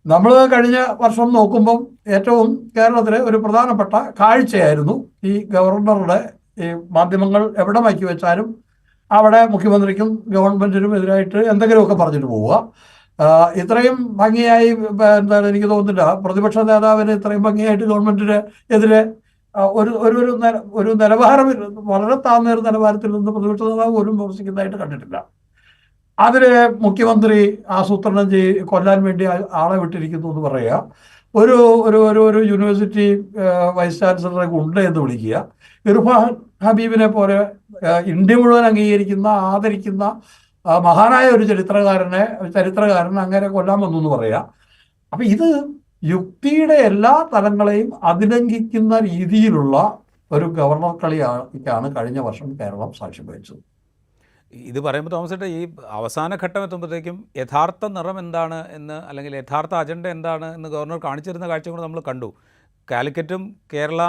Speaker 2: നമ്മൾ കഴിഞ്ഞ വർഷം നോക്കുമ്പം ഏറ്റവും കേരളത്തിലെ ഒരു പ്രധാനപ്പെട്ട കാഴ്ചയായിരുന്നു ഈ ഗവർണറുടെ ഈ മാധ്യമങ്ങൾ എവിടെ മാറ്റി വെച്ചാലും അവിടെ മുഖ്യമന്ത്രിക്കും ഗവൺമെന്റിനും എതിരായിട്ട് എന്തെങ്കിലുമൊക്കെ പറഞ്ഞിട്ട് പോവുക. ഇത്രയും ഭംഗിയായി എന്താണ് എനിക്ക് തോന്നുന്നില്ല പ്രതിപക്ഷ നേതാവിന് ഇത്രയും ഭംഗിയായിട്ട് ഗവൺമെന്റിന് എതിരെ ഒരു ഒരു ഒരു നിലവാരം വളരെ താഴ്ന്ന ഒരു നിലവാരത്തിൽ നിന്ന് പ്രതിപക്ഷ നേതാവ് പോലും വിമർശിക്കുന്നതായിട്ട് കണ്ടിട്ടില്ല. അതിന് മുഖ്യമന്ത്രി ആസൂത്രണം കൊല്ലാൻ വേണ്ടി ആളെ വിട്ടിരിക്കുന്നു എന്ന് പറയുക, ഒരു ഒരു ഒരു ഒരു യൂണിവേഴ്സിറ്റി വൈസ് ചാൻസലറെ ഉണ്ട് എന്ന് വിളിക്കുക, ഇർഫാൻ ഹബീബിനെ പോലെ ഇന്ത്യ മുഴുവൻ അംഗീകരിക്കുന്ന ആദരിക്കുന്ന മഹാനായ ഒരു ചരിത്രകാരൻ അങ്ങനെ കൊല്ലാൻ വന്നു എന്ന് പറയുക. അപ്പൊ ഇത് യുക്തിയുടെ എല്ലാ തലങ്ങളെയും അതിലംഘിക്കുന്ന രീതിയിലുള്ള ഒരു ഗവർണർ കളിയാണ് കഴിഞ്ഞ വർഷം കേരളം സാക്ഷ്യം വഹിച്ചത്.
Speaker 1: ഇത് പറയുമ്പോൾ തോമസ് ചേട്ടാ, ഈ അവസാന ഘട്ടം എത്തുമ്പോഴത്തേക്കും യഥാർത്ഥ നിറം എന്താണ് എന്ന്, അല്ലെങ്കിൽ യഥാർത്ഥ അജണ്ട എന്താണ് എന്ന് ഗവർണർ കാണിച്ചിരുന്ന കാഴ്ച കൊണ്ട് നമ്മൾ കണ്ടു. കാലിക്കറ്റും കേരള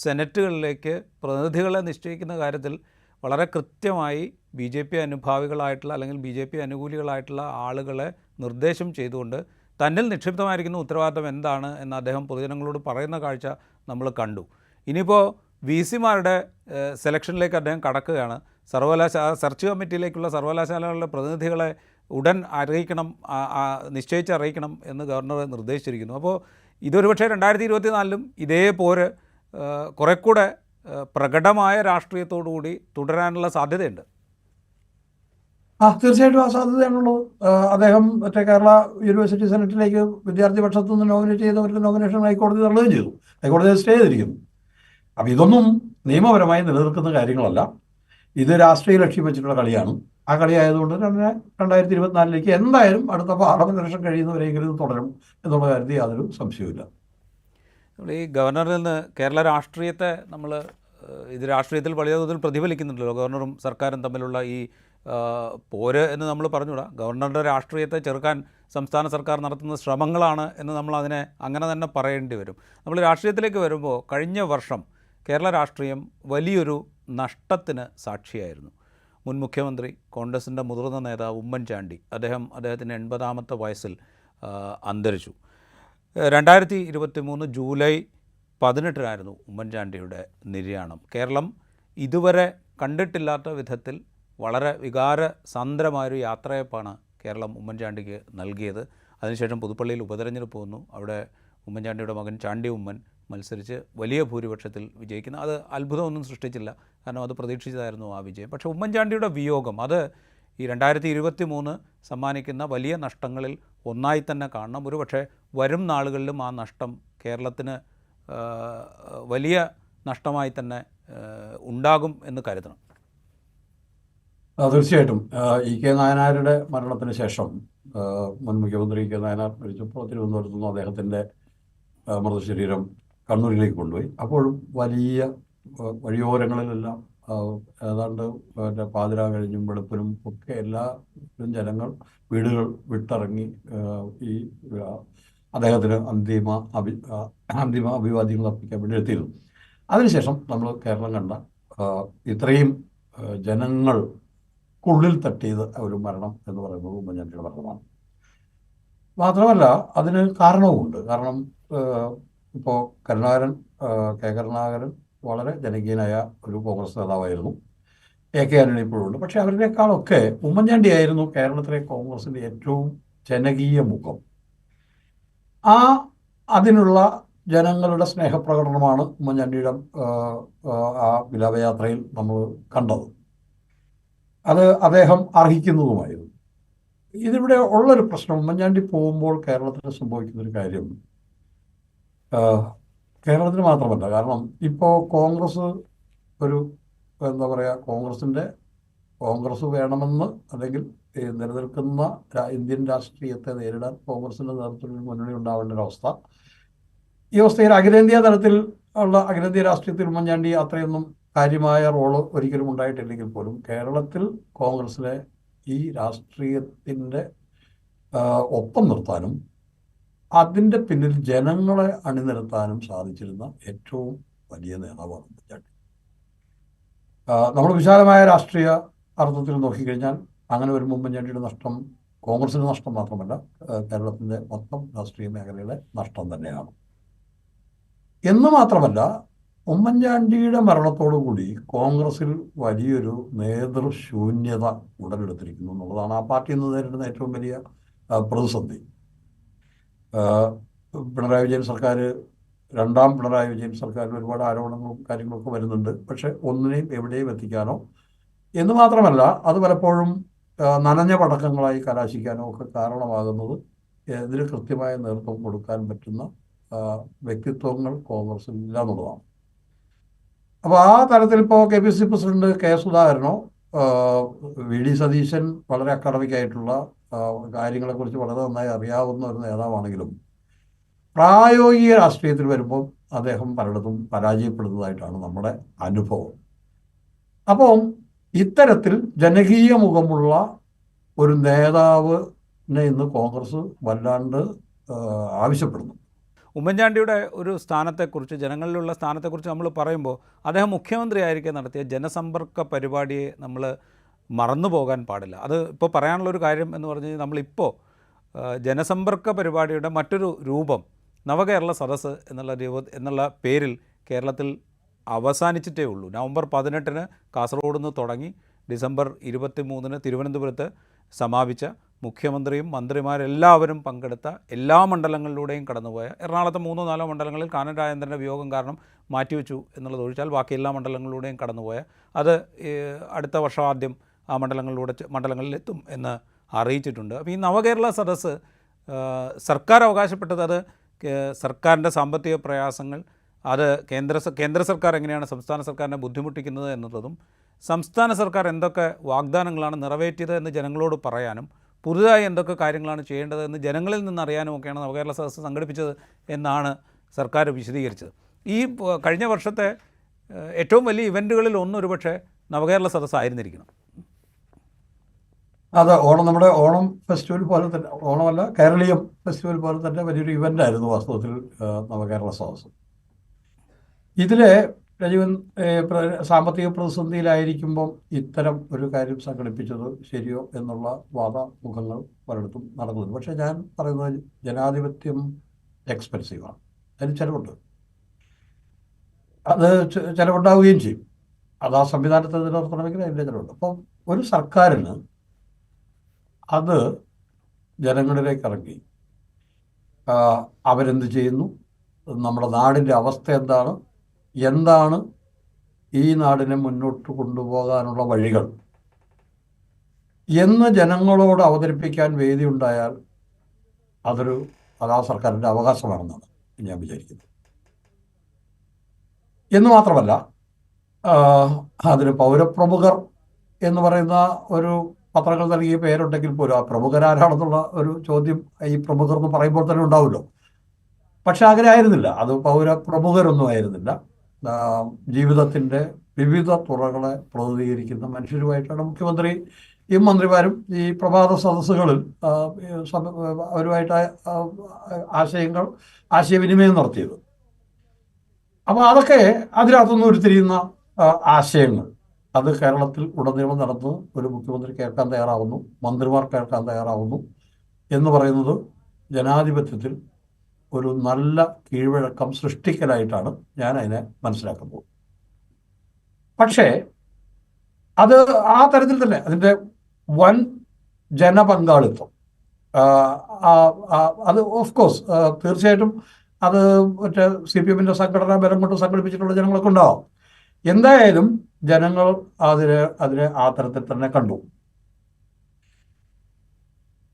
Speaker 1: സെനറ്റുകളിലേക്ക് പ്രതിനിധികളെ നിശ്ചയിക്കുന്ന കാര്യത്തിൽ വളരെ കൃത്യമായി ബി ജെ പി അനുഭാവികളായിട്ടുള്ള അല്ലെങ്കിൽ ബി ജെ പി അനുകൂലികളായിട്ടുള്ള ആളുകളെ നിർദ്ദേശം ചെയ്തുകൊണ്ട് തന്നിൽ നിക്ഷിപ്തമായിരിക്കുന്ന ഉത്തരവാദിത്തം എന്താണ് എന്ന് അദ്ദേഹം പൊതുജനങ്ങളോട് പറയുന്ന കാഴ്ച നമ്മൾ കണ്ടു. ഇനിയിപ്പോൾ വി സിമാരുടെ സെലക്ഷനിലേക്ക് അദ്ദേഹം കടക്കുകയാണ്. സെർച്ച് കമ്മിറ്റിയിലേക്കുള്ള സർവകലാശാലകളുടെ പ്രതിനിധികളെ ഉടൻ അറിയിക്കണം, നിശ്ചയിച്ചറിയിക്കണം എന്ന് ഗവർണർ നിർദ്ദേശിച്ചിരിക്കുന്നു. അപ്പോൾ ഇതൊരുപക്ഷെ 2024 ഇതേ പോര് കുറെ കൂടെ പ്രകടമായ രാഷ്ട്രീയത്തോടുകൂടി തുടരാനുള്ള സാധ്യതയുണ്ട്.
Speaker 2: തീർച്ചയായിട്ടും ആ സാധ്യതയാണുള്ളത്. അദ്ദേഹം മറ്റേ കേരള യൂണിവേഴ്സിറ്റി സെനറ്റിലേക്ക് വിദ്യാർത്ഥി പക്ഷത്തു നിന്ന് നോമിനേറ്റ് ചെയ്തവരുടെ നോമിനേഷൻ ഹൈക്കോടതി തള്ളുകയും ചെയ്തു. ഹൈക്കോടതി സ്റ്റേ ചെയ്തിരിക്കുന്നു. അപ്പം ഇതൊന്നും നിയമപരമായി നിലനിൽക്കുന്ന കാര്യങ്ങളല്ല. ഇത് രാഷ്ട്രീയ ലക്ഷ്യം വെച്ചിട്ടുള്ള കളിയാണ്. ആ കളി ആയതുകൊണ്ട് തന്നെ 2024 എന്തായാലും അടുത്ത പാർലമെന്റ് ഇലക്ഷൻ കഴിയുന്നവരെങ്കിലും ഇത് തുടരും എന്നുള്ള കാര്യത്തിൽ യാതൊരു സംശയവുമില്ല.
Speaker 1: നമ്മൾ ഈ ഗവർണറിൽ നിന്ന് കേരള രാഷ്ട്രീയത്തെ ഇത് രാഷ്ട്രീയത്തിൽ വലിയ തോതിൽ പ്രതിഫലിക്കുന്നുണ്ടല്ലോ. ഗവർണറും സർക്കാരും തമ്മിലുള്ള ഈ പോര് എന്ന് നമ്മൾ പറഞ്ഞുകൂടാ. ഗവർണറുടെ രാഷ്ട്രീയത്തെ ചെറുക്കാൻ സംസ്ഥാന സർക്കാർ നടത്തുന്ന ശ്രമങ്ങളാണ് എന്ന് നമ്മൾ അതിനെ അങ്ങനെ തന്നെ പറയേണ്ടി വരും. നമ്മൾ രാഷ്ട്രീയത്തിലേക്ക് വരുമ്പോൾ കഴിഞ്ഞ വർഷം കേരള രാഷ്ട്രീയം വലിയൊരു നഷ്ടത്തിന് സാക്ഷിയായിരുന്നു. മുൻ മുഖ്യമന്ത്രി, കോൺഗ്രസിൻ്റെ മുതിർന്ന നേതാവ് ഉമ്മൻചാണ്ടി, അദ്ദേഹത്തിൻ്റെ 80ാമത്തെ വയസ്സിൽ അന്തരിച്ചു. 2023 ജൂലൈ 18 ഉമ്മൻചാണ്ടിയുടെ നിര്യാണം. കേരളം ഇതുവരെ കണ്ടിട്ടില്ലാത്ത വിധത്തിൽ വളരെ വികാരസാന്ദ്രമായൊരു യാത്രയപ്പാണ് കേരളം ഉമ്മൻചാണ്ടിക്ക് നൽകിയത്. അതിനുശേഷം പുതുപ്പള്ളിയിൽ ഉപതെരഞ്ഞെടുപ്പ് വന്നു. അവിടെ ഉമ്മൻചാണ്ടിയുടെ മകൻ ചാണ്ടി ഉമ്മൻ മത്സരിച്ച് വലിയ ഭൂരിപക്ഷത്തിൽ വിജയിക്കുന്നു. അത് അത്ഭുതമൊന്നും സൃഷ്ടിച്ചില്ല, കാരണം അത് പ്രതീക്ഷിച്ചതായിരുന്നു ആ വിജയം. പക്ഷേ ഉമ്മൻചാണ്ടിയുടെ വിയോഗം അത് ഈ 2023 സമ്മാനിക്കുന്ന വലിയ നഷ്ടങ്ങളിൽ ഒന്നായി തന്നെ കാണണം. ഒരുപക്ഷെ വരും നാളുകളിലും ആ നഷ്ടം കേരളത്തിന് വലിയ നഷ്ടമായി തന്നെ ഉണ്ടാകും എന്ന് കരുതണം.
Speaker 2: തീർച്ചയായിട്ടും ഇ.കെ. നായനാരുടെ മരണത്തിന് ശേഷം മുൻ മുഖ്യമന്ത്രി ഇ.കെ. നായനാർ മരിച്ചപ്പോൾ തിരുവനന്തപുരത്തു നിന്ന് അദ്ദേഹത്തിൻ്റെ മൃതശരീരം കണ്ണൂരിലേക്ക് കൊണ്ടുപോയി. അപ്പോഴും വലിയ വഴിയോരങ്ങളിലെല്ലാം ഏതാണ്ട് പാതിര കഴിഞ്ഞും വെളുപ്പിനും ഒക്കെ എല്ലാവരും ജനങ്ങൾ വീടുകൾ വിട്ടിറങ്ങി ഈ അദ്ദേഹത്തിന് അന്തിമ അഭിവാദ്യങ്ങൾ അർപ്പിക്കാൻ വേണ്ടി എത്തിയിരുന്നു. അതിനുശേഷം നമ്മൾ കേരളം കണ്ട ഇത്രയും ജനങ്ങൾക്കുള്ളിൽ തട്ടിയത് ഒരു മരണം എന്ന് പറയുന്നത് ഉമ്മൻചാണ്ടിയുടെ മരണമാണ്. മാത്രമല്ല അതിന് കാരണവുമുണ്ട്. കാരണം ഇപ്പോൾ കെ കരുണാകരൻ വളരെ ജനകീയനായ ഒരു കോൺഗ്രസ് നേതാവായിരുന്നു. എ.കെ. ആന്റണി ഇപ്പോഴുണ്ട്. പക്ഷെ അവരുടെക്കാളൊക്കെ ഉമ്മൻചാണ്ടിയായിരുന്നു കേരളത്തിലെ കോൺഗ്രസിൻ്റെ ഏറ്റവും ജനകീയ മുഖം. അതിനുള്ള ജനങ്ങളുടെ സ്നേഹപ്രകടനമാണ് ഉമ്മൻചാണ്ടിയുടെ ആ വിലാപയാത്രയിൽ നമ്മൾ കണ്ടത്. അത് അദ്ദേഹം അർഹിക്കുന്നതുമായിരുന്നു. ഇതിവിടെ ഉള്ളൊരു പ്രശ്നം, ഉമ്മൻചാണ്ടി പോകുമ്പോൾ കേരളത്തിന് സംഭവിക്കുന്നൊരു കാര്യം കേരളത്തിന് മാത്രമല്ല. കാരണം ഇപ്പോൾ കോൺഗ്രസ് ഒരു എന്താ പറയുക, കോൺഗ്രസ് വേണമെന്ന് അല്ലെങ്കിൽ നിലനിൽക്കുന്ന ഇന്ത്യൻ രാഷ്ട്രീയത്തെ നേരിടാൻ കോൺഗ്രസിൻ്റെ നേതൃത്വത്തിൽ മുന്നണി ഉണ്ടാവേണ്ട ഒരവസ്ഥ. ഈ അവസ്ഥയിൽ അഖിലേന്ത്യാ തലത്തിൽ ഉള്ള അഖിലേന്ത്യാ രാഷ്ട്രീയത്തിൽ ഉമ്മൻചാണ്ടി അത്രയൊന്നും കാര്യമായ റോള് ഒരിക്കലും ഉണ്ടായിട്ടില്ലെങ്കിൽ പോലും കേരളത്തിൽ കോൺഗ്രസിലെ ഈ രാഷ്ട്രീയത്തിൻ്റെ ഒപ്പം നിർത്താനും അതിൻ്റെ പിന്നിൽ ജനങ്ങളെ അണിനിരത്താനും സാധിച്ചിരുന്ന ഏറ്റവും വലിയ നേതാവാണ് ഉമ്മൻചാണ്ടി. നമ്മൾ വിശാലമായ രാഷ്ട്രീയ അർത്ഥത്തിൽ നോക്കിക്കഴിഞ്ഞാൽ അങ്ങനെ ഒരു ഉമ്മൻചാണ്ടിയുടെ നഷ്ടം കോൺഗ്രസിന് നഷ്ടം മാത്രമല്ല, കേരളത്തിൻ്റെ മൊത്തം രാഷ്ട്രീയ മേഖലയുടെ നഷ്ടം തന്നെയാണ്. എന്ന് മാത്രമല്ല, ഉമ്മൻചാണ്ടിയുടെ മരണത്തോടുകൂടി കോൺഗ്രസിൽ വലിയൊരു നേതൃശൂന്യത ഉടലെടുത്തിരിക്കുന്നു എന്നുള്ളതാണ് ആ പാർട്ടി ഇന്ന് നേരിടുന്ന ഏറ്റവും വലിയ പ്രതിസന്ധി. പിണറായി വിജയൻ സർക്കാർ, രണ്ടാം പിണറായി വിജയൻ സർക്കാരിൽ ഒരുപാട് ആരോപണങ്ങളും കാര്യങ്ങളൊക്കെ വരുന്നുണ്ട്. പക്ഷെ ഒന്നിനെയും എവിടെയും എത്തിക്കാനോ എന്ന് മാത്രമല്ല, അത് പലപ്പോഴും നനഞ്ഞ പടക്കങ്ങളായി കലാശിക്കാനോ ഒക്കെ കാരണമാകുന്നത് ഇതിന് കൃത്യമായ നേതൃത്വം കൊടുക്കാൻ പറ്റുന്ന വ്യക്തിത്വങ്ങൾ കോൺഗ്രസിൽ ഇല്ല എന്നുള്ളതാണ്. അപ്പോൾ ആ തരത്തിൽ ഇപ്പോൾ KPCC പ്രസിഡന്റ് കെ സുധാകരനോ വി ഡി സതീശൻ വളരെ അക്കാഡമിക്കായിട്ടുള്ള കാര്യങ്ങളെക്കുറിച്ച് വളരെ നന്നായി അറിയാവുന്ന ഒരു നേതാവാണെങ്കിലും പ്രായോഗിക രാഷ്ട്രീയത്തിൽ വരുമ്പോൾ അദ്ദേഹം പലയിടത്തും പരാജയപ്പെടുന്നതായിട്ടാണ് നമ്മുടെ അനുഭവം. അപ്പം ഇത്തരത്തിൽ ജനകീയ മുഖമുള്ള ഒരു നേതാവിനെ ഇന്ന് കോൺഗ്രസ് വല്ലാണ്ട് ആവശ്യപ്പെടുന്നു.
Speaker 1: ഉമ്മൻചാണ്ടിയുടെ ഒരു സ്ഥാനത്തെക്കുറിച്ച്, ജനങ്ങളിലുള്ള സ്ഥാനത്തെക്കുറിച്ച് നമ്മൾ പറയുമ്പോൾ അദ്ദേഹം മുഖ്യമന്ത്രിയായിരിക്കെ നടത്തിയ ജനസമ്പർക്ക പരിപാടിയെ നമ്മൾ മറന്നു പോകാൻ പാടില്ല. അത് ഇപ്പോൾ പറയാനുള്ളൊരു കാര്യം എന്ന് പറഞ്ഞു കഴിഞ്ഞാൽ, നമ്മളിപ്പോൾ ജനസമ്പർക്ക പരിപാടിയുടെ മറ്റൊരു രൂപം നവകേരള സദസ്സ് എന്നുള്ള പേരിൽ കേരളത്തിൽ അവസാനിച്ചിട്ടേ ഉള്ളൂ. നവംബർ 18-ന് കാസർഗോഡ് നിന്ന് തുടങ്ങി ഡിസംബർ 23-ന് തിരുവനന്തപുരത്ത് സമാപിച്ച, മുഖ്യമന്ത്രിയും മന്ത്രിമാരെല്ലാവരും പങ്കെടുത്ത, എല്ലാ മണ്ഡലങ്ങളിലൂടെയും കടന്നുപോയ, എറണാകുളത്തെ 3-4 മണ്ഡലങ്ങളിൽ കാനൻ രാജേന്ദ്രൻ്റെ വിയോഗം കാരണം മാറ്റിവെച്ചു എന്നുള്ളത് ഒഴിച്ചാൽ ബാക്കി എല്ലാ മണ്ഡലങ്ങളിലൂടെയും കടന്നുപോയ, അത് അടുത്ത വർഷം ആദ്യം ആ മണ്ഡലങ്ങളിലെത്തും എന്ന് അറിയിച്ചിട്ടുണ്ട്. അപ്പോൾ ഈ നവകേരള സദസ്സ് സർക്കാർ അവകാശപ്പെട്ടത്, അത് സർക്കാരിൻ്റെ സാമ്പത്തിക പ്രയാസങ്ങൾ, അത് കേന്ദ്ര സർക്കാർ എങ്ങനെയാണ് സംസ്ഥാന സർക്കാരിനെ ബുദ്ധിമുട്ടിക്കുന്നത് എന്നുള്ളതും, സംസ്ഥാന സർക്കാർ എന്തൊക്കെ വാഗ്ദാനങ്ങളാണ് നിറവേറ്റിയത് എന്ന് ജനങ്ങളോട് പറയാനും, പുതുതായി എന്തൊക്കെ കാര്യങ്ങളാണ് ചെയ്യേണ്ടത് എന്ന് ജനങ്ങളിൽ നിന്ന് അറിയാനും ഒക്കെയാണ് നവകേരള സദസ്സ് സംഘടിപ്പിച്ചത് എന്നാണ് സർക്കാർ വിശദീകരിച്ചത്. ഈ കഴിഞ്ഞ വർഷത്തെ ഏറ്റവും വലിയ ഇവൻറ്റുകളിൽ ഒരുപക്ഷെ നവകേരള സദസ്സ് ആയിരുന്നിരിക്കണം.
Speaker 2: അത് നമ്മുടെ ഓണം ഫെസ്റ്റിവൽ പോലെ തന്നെ, ഓണമല്ല കേരളീയം ഫെസ്റ്റിവൽ പോലെ തന്നെ വലിയൊരു ഇവൻ്റായിരുന്നു വാസ്തവത്തിൽ നവകേരള സദസ്സ്. ഇതിലെ രാജീവൻ സാമ്പത്തിക പ്രതിസന്ധിയിലായിരിക്കുമ്പം ഇത്തരം ഒരു കാര്യം സംഘടിപ്പിച്ചത് ശരിയോ എന്നുള്ള വാദമുഖങ്ങൾ പലയിടത്തും നടക്കുന്നുണ്ട്. പക്ഷേ ഞാൻ പറയുന്നത് ജനാധിപത്യം എക്സ്പെൻസീവാണ്, അതിന് ചിലവുണ്ട്, അത് ചിലവുണ്ടാവുകയും ചെയ്യും. അത് ആ സംവിധാനത്തെ നിലനിർത്തണമെങ്കിൽ അതിൻ്റെ ചിലവുണ്ട്. അപ്പം ഒരു സർക്കാരിന് അത് ജനങ്ങളിലേക്ക് ഇറങ്ങി അവരെന്ത് ചെയ്യുന്നു, നമ്മുടെ നാടിൻ്റെ അവസ്ഥ എന്താണ് ഈ നാടിനെ മുന്നോട്ട് കൊണ്ടുപോകാനുള്ള വഴികൾ എന്ന് ജനങ്ങളോട് അവതരിപ്പിക്കാൻ വേദി ഉണ്ടായാൽ അത് ആ സർക്കാരിൻ്റെ അവകാശമാണെന്നാണ് ഞാൻ വിചാരിക്കുന്നത്. എന്ന് മാത്രമല്ല, അതിന് പൗരപ്രമുഖർ എന്ന് പറയുന്ന ഒരു പത്രങ്ങൾ നൽകിയ പേരുണ്ടെങ്കിൽ പോലും ആ പ്രമുഖരാരാണെന്നുള്ള ഒരു ചോദ്യം ഈ പ്രമുഖർ എന്ന് പറയുമ്പോൾ തന്നെ ഉണ്ടാവുമല്ലോ. പക്ഷെ അങ്ങനെ ആയിരുന്നില്ല, അത് പൗരപ്രമുഖരൊന്നും ആയിരുന്നില്ല. ജീവിതത്തിൻ്റെ വിവിധ തുറകളെ പ്രതിനിധീകരിക്കുന്ന മനുഷ്യരുമായിട്ടാണ് മുഖ്യമന്ത്രിയും മന്ത്രിമാരും ഈ പ്രഭാത സദസ്സുകളിൽ അവരുമായിട്ട് ആശയവിനിമയം നടത്തിയത്. അപ്പോൾ അതൊക്കെ അതിനകത്തുനിന്ന് ഉരുത്തിരിയുന്ന ആശയങ്ങൾ, അത് കേരളത്തിൽ ഉടനീളം നടന്ന് ഒരു മുഖ്യമന്ത്രി കേൾക്കാൻ തയ്യാറാവുന്നു, മന്ത്രിമാർ കേൾക്കാൻ തയ്യാറാവുന്നു എന്ന് പറയുന്നത് ജനാധിപത്യത്തിൽ ഒരു നല്ല കീഴ്വഴക്കം സൃഷ്ടിക്കലായിട്ടാണ് ഞാൻ അതിനെ മനസ്സിലാക്കുന്നത്. പക്ഷേ അത് ആ തരത്തിൽ തന്നെ അതിൻ്റെ വൻ ജനപങ്കാളിത്തം, അത് ഓഫ് കോഴ്സ് തീർച്ചയായിട്ടും അത് മറ്റേ CPM-ൻ്റെ സംഘടനാ ബലം കൊണ്ട് സംഘടിപ്പിച്ചിട്ടുള്ള ജനങ്ങളൊക്കെ ഉണ്ടാവും. എന്തായാലും ജനങ്ങൾ അതിനെ ആ തരത്തിൽ തന്നെ കണ്ടു.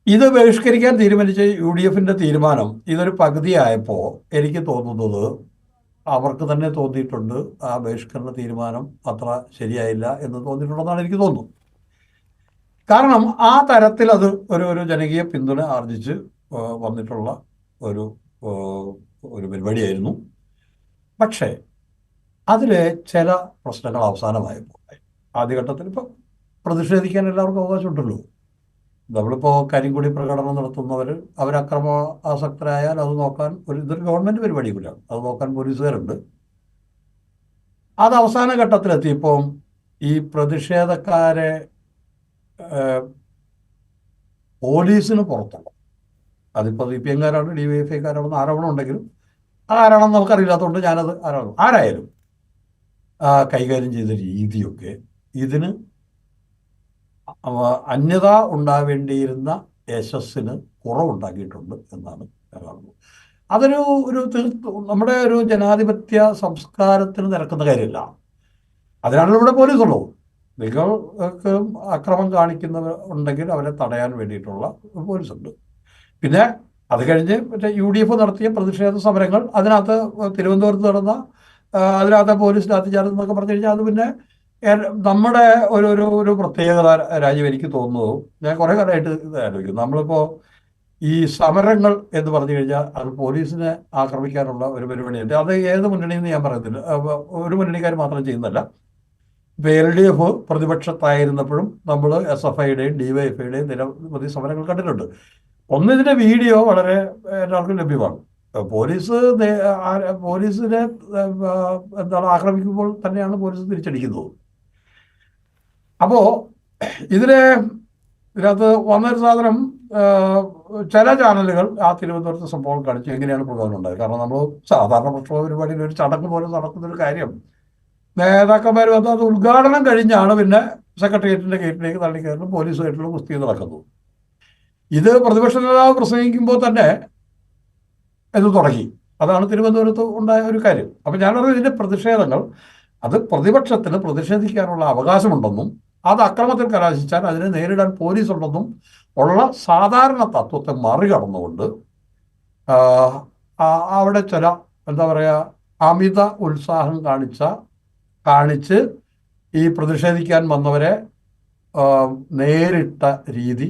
Speaker 2: ഇത് ബഹിഷ്കരിക്കാൻ തീരുമാനിച്ച UDF-ൻ്റെ തീരുമാനം ഇതൊരു പകുതിയായപ്പോൾ എനിക്ക് തോന്നുന്നത് അവർക്ക് തന്നെ തോന്നിയിട്ടുണ്ട് ആ ബഹിഷ്കരണ തീരുമാനം അത്ര ശരിയായില്ല എന്ന് തോന്നിയിട്ടുണ്ടെന്നാണ് എനിക്ക് തോന്നുന്നത്. കാരണം ആ തരത്തിൽ അത് ഒരു ജനകീയ പിന്തുണ ആർജിച്ച് വന്നിട്ടുള്ള ഒരു പരിപാടിയായിരുന്നു. പക്ഷേ അതിലെ ചില പ്രശ്നങ്ങൾ അവസാനമായപ്പോൾ, ആദ്യഘട്ടത്തിൽ ഇപ്പം പ്രതിഷേധിക്കാൻ എല്ലാവർക്കും അവകാശമുണ്ടല്ലോ, നമ്മളിപ്പോൾ കരിങ്കൊടി പ്രകടനം നടത്തുന്നവർ അവരക്രമാസക്തരായാൽ അത് നോക്കാൻ ഇതൊരു ഗവൺമെൻറ് പരിപാടി കൂടിയാണ്, അത് നോക്കാൻ പോലീസുകാരുണ്ട്. അത് അവസാന ഘട്ടത്തിലെത്തിയപ്പം ഈ പ്രതിഷേധക്കാരെ പോലീസിന് പുറത്തുള്ള, അതിപ്പോൾ CPM-കാരാണ് DYFI-കാരാണെന്ന് ആരോപണം ഉണ്ടെങ്കിലും ആരാണെന്ന് നമുക്കറിയില്ലാത്തതുകൊണ്ട് ഞാനത് ആരായാലും കൈകാര്യം ചെയ്ത രീതിയൊക്കെ ഇതിന് അന്യത ഉണ്ടാവേണ്ടിയിരുന്ന യശസ്സിന് കുറവുണ്ടാക്കിയിട്ടുണ്ട് എന്നാണ് ഞാൻ കാണുന്നത്. അതൊരു ഒരു നമ്മുടെ ഒരു ജനാധിപത്യ സംസ്കാരത്തിന് നിരക്കുന്ന കാര്യമല്ല. അതിനാണല്ലോ ഇവിടെ പോലീസുള്ളൂ. നിങ്ങൾക്ക് അക്രമം കാണിക്കുന്നവർ ഉണ്ടെങ്കിൽ അവരെ തടയാൻ വേണ്ടിയിട്ടുള്ള പോലീസുണ്ട്. പിന്നെ അത് കഴിഞ്ഞ് മറ്റേ UDF നടത്തിയ പ്രതിഷേധ സമരങ്ങൾ, അതിനകത്ത് തിരുവനന്തപുരത്ത് നടന്ന അതിനകത്ത് പോലീസ് ലാത്തിചാർജ് എന്നൊക്കെ പറഞ്ഞു കഴിഞ്ഞാൽ അത് പിന്നെ നമ്മുടെ ഒരു ഒരു ഒരു പ്രത്യേകത രാജ്യം എനിക്ക് തോന്നുന്നു. ഞാൻ കുറേ കാലമായിട്ട് ഇത് ആലോചിക്കും. നമ്മളിപ്പോൾ ഈ സമരങ്ങൾ എന്ന് പറഞ്ഞു കഴിഞ്ഞാൽ അത് പോലീസിനെ ആക്രമിക്കാനുള്ള ഒരു പരിപാടിയുണ്ട്. അത് ഏത് മുന്നണിയെന്ന് ഞാൻ പറയുന്നില്ല, ഒരു മുന്നണിക്കാർ മാത്രം ചെയ്യുന്നതല്ല. ഇപ്പോൾ LDF പ്രതിപക്ഷത്തായിരുന്നപ്പോഴും നമ്മൾ SFIയുടെയും DYFIയുടെയും നിരവധി സമരങ്ങൾ കണ്ടിട്ടുണ്ട്. ഇതിൻ്റെ വീഡിയോ വളരെ എല്ലാവർക്കും ലഭ്യമാണ്. പോലീസിനെ എന്താണ് ആക്രമിക്കുമ്പോൾ തന്നെയാണ് പോലീസ് തിരിച്ചടിക്കുന്നത്. അപ്പോൾ ഇതിനകത്ത് വന്നൊരു സാധനം, ചില ചാനലുകൾ ആ തിരുവനന്തപുരത്ത് സംഭവം കാണിച്ചു എങ്ങനെയാണ് പ്രകോപനം ഉണ്ടായത്. കാരണം നമ്മൾ സാധാരണ പ്രക്ഷോഭ പരിപാടിയിൽ ഒരു ചടങ്ങ് പോലെ നടക്കുന്നൊരു കാര്യം നേതാക്കന്മാർ വന്ന് അത് ഉദ്ഘാടനം കഴിഞ്ഞാണ് പിന്നെ സെക്രട്ടേറിയറ്റിൻ്റെ ഗേറ്റിലേക്ക് തള്ളിക്കയറുന്നു, പോലീസുമായിട്ടുള്ള കുസ്തി നടക്കുന്നു. ഇത് പ്രതിപക്ഷ നേതാവ് പ്രസംഗിക്കുമ്പോൾ തന്നെ ഇത് തുടങ്ങി. അതാണ് തിരുവനന്തപുരത്ത് ഉണ്ടായ ഒരു കാര്യം. അപ്പം ഞാനറിയാം, ഇതിൻ്റെ പ്രതിഷേധങ്ങൾ, അത് പ്രതിപക്ഷത്തിന് പ്രതിഷേധിക്കാനുള്ള അവകാശമുണ്ടെന്നും അത് അക്രമത്തിൽ കലാശിച്ചാൽ അതിനെ നേരിടാൻ പോലീസുണ്ടെന്നും ഉള്ള സാധാരണ തത്വത്തെ മറികടന്നുകൊണ്ട് അവിടെ ചില എന്താ പറയുക അമിത ഉത്സാഹം കാണിച്ച് ഈ പ്രതിഷേധിക്കാൻ വന്നവരെ നേരിട്ട രീതി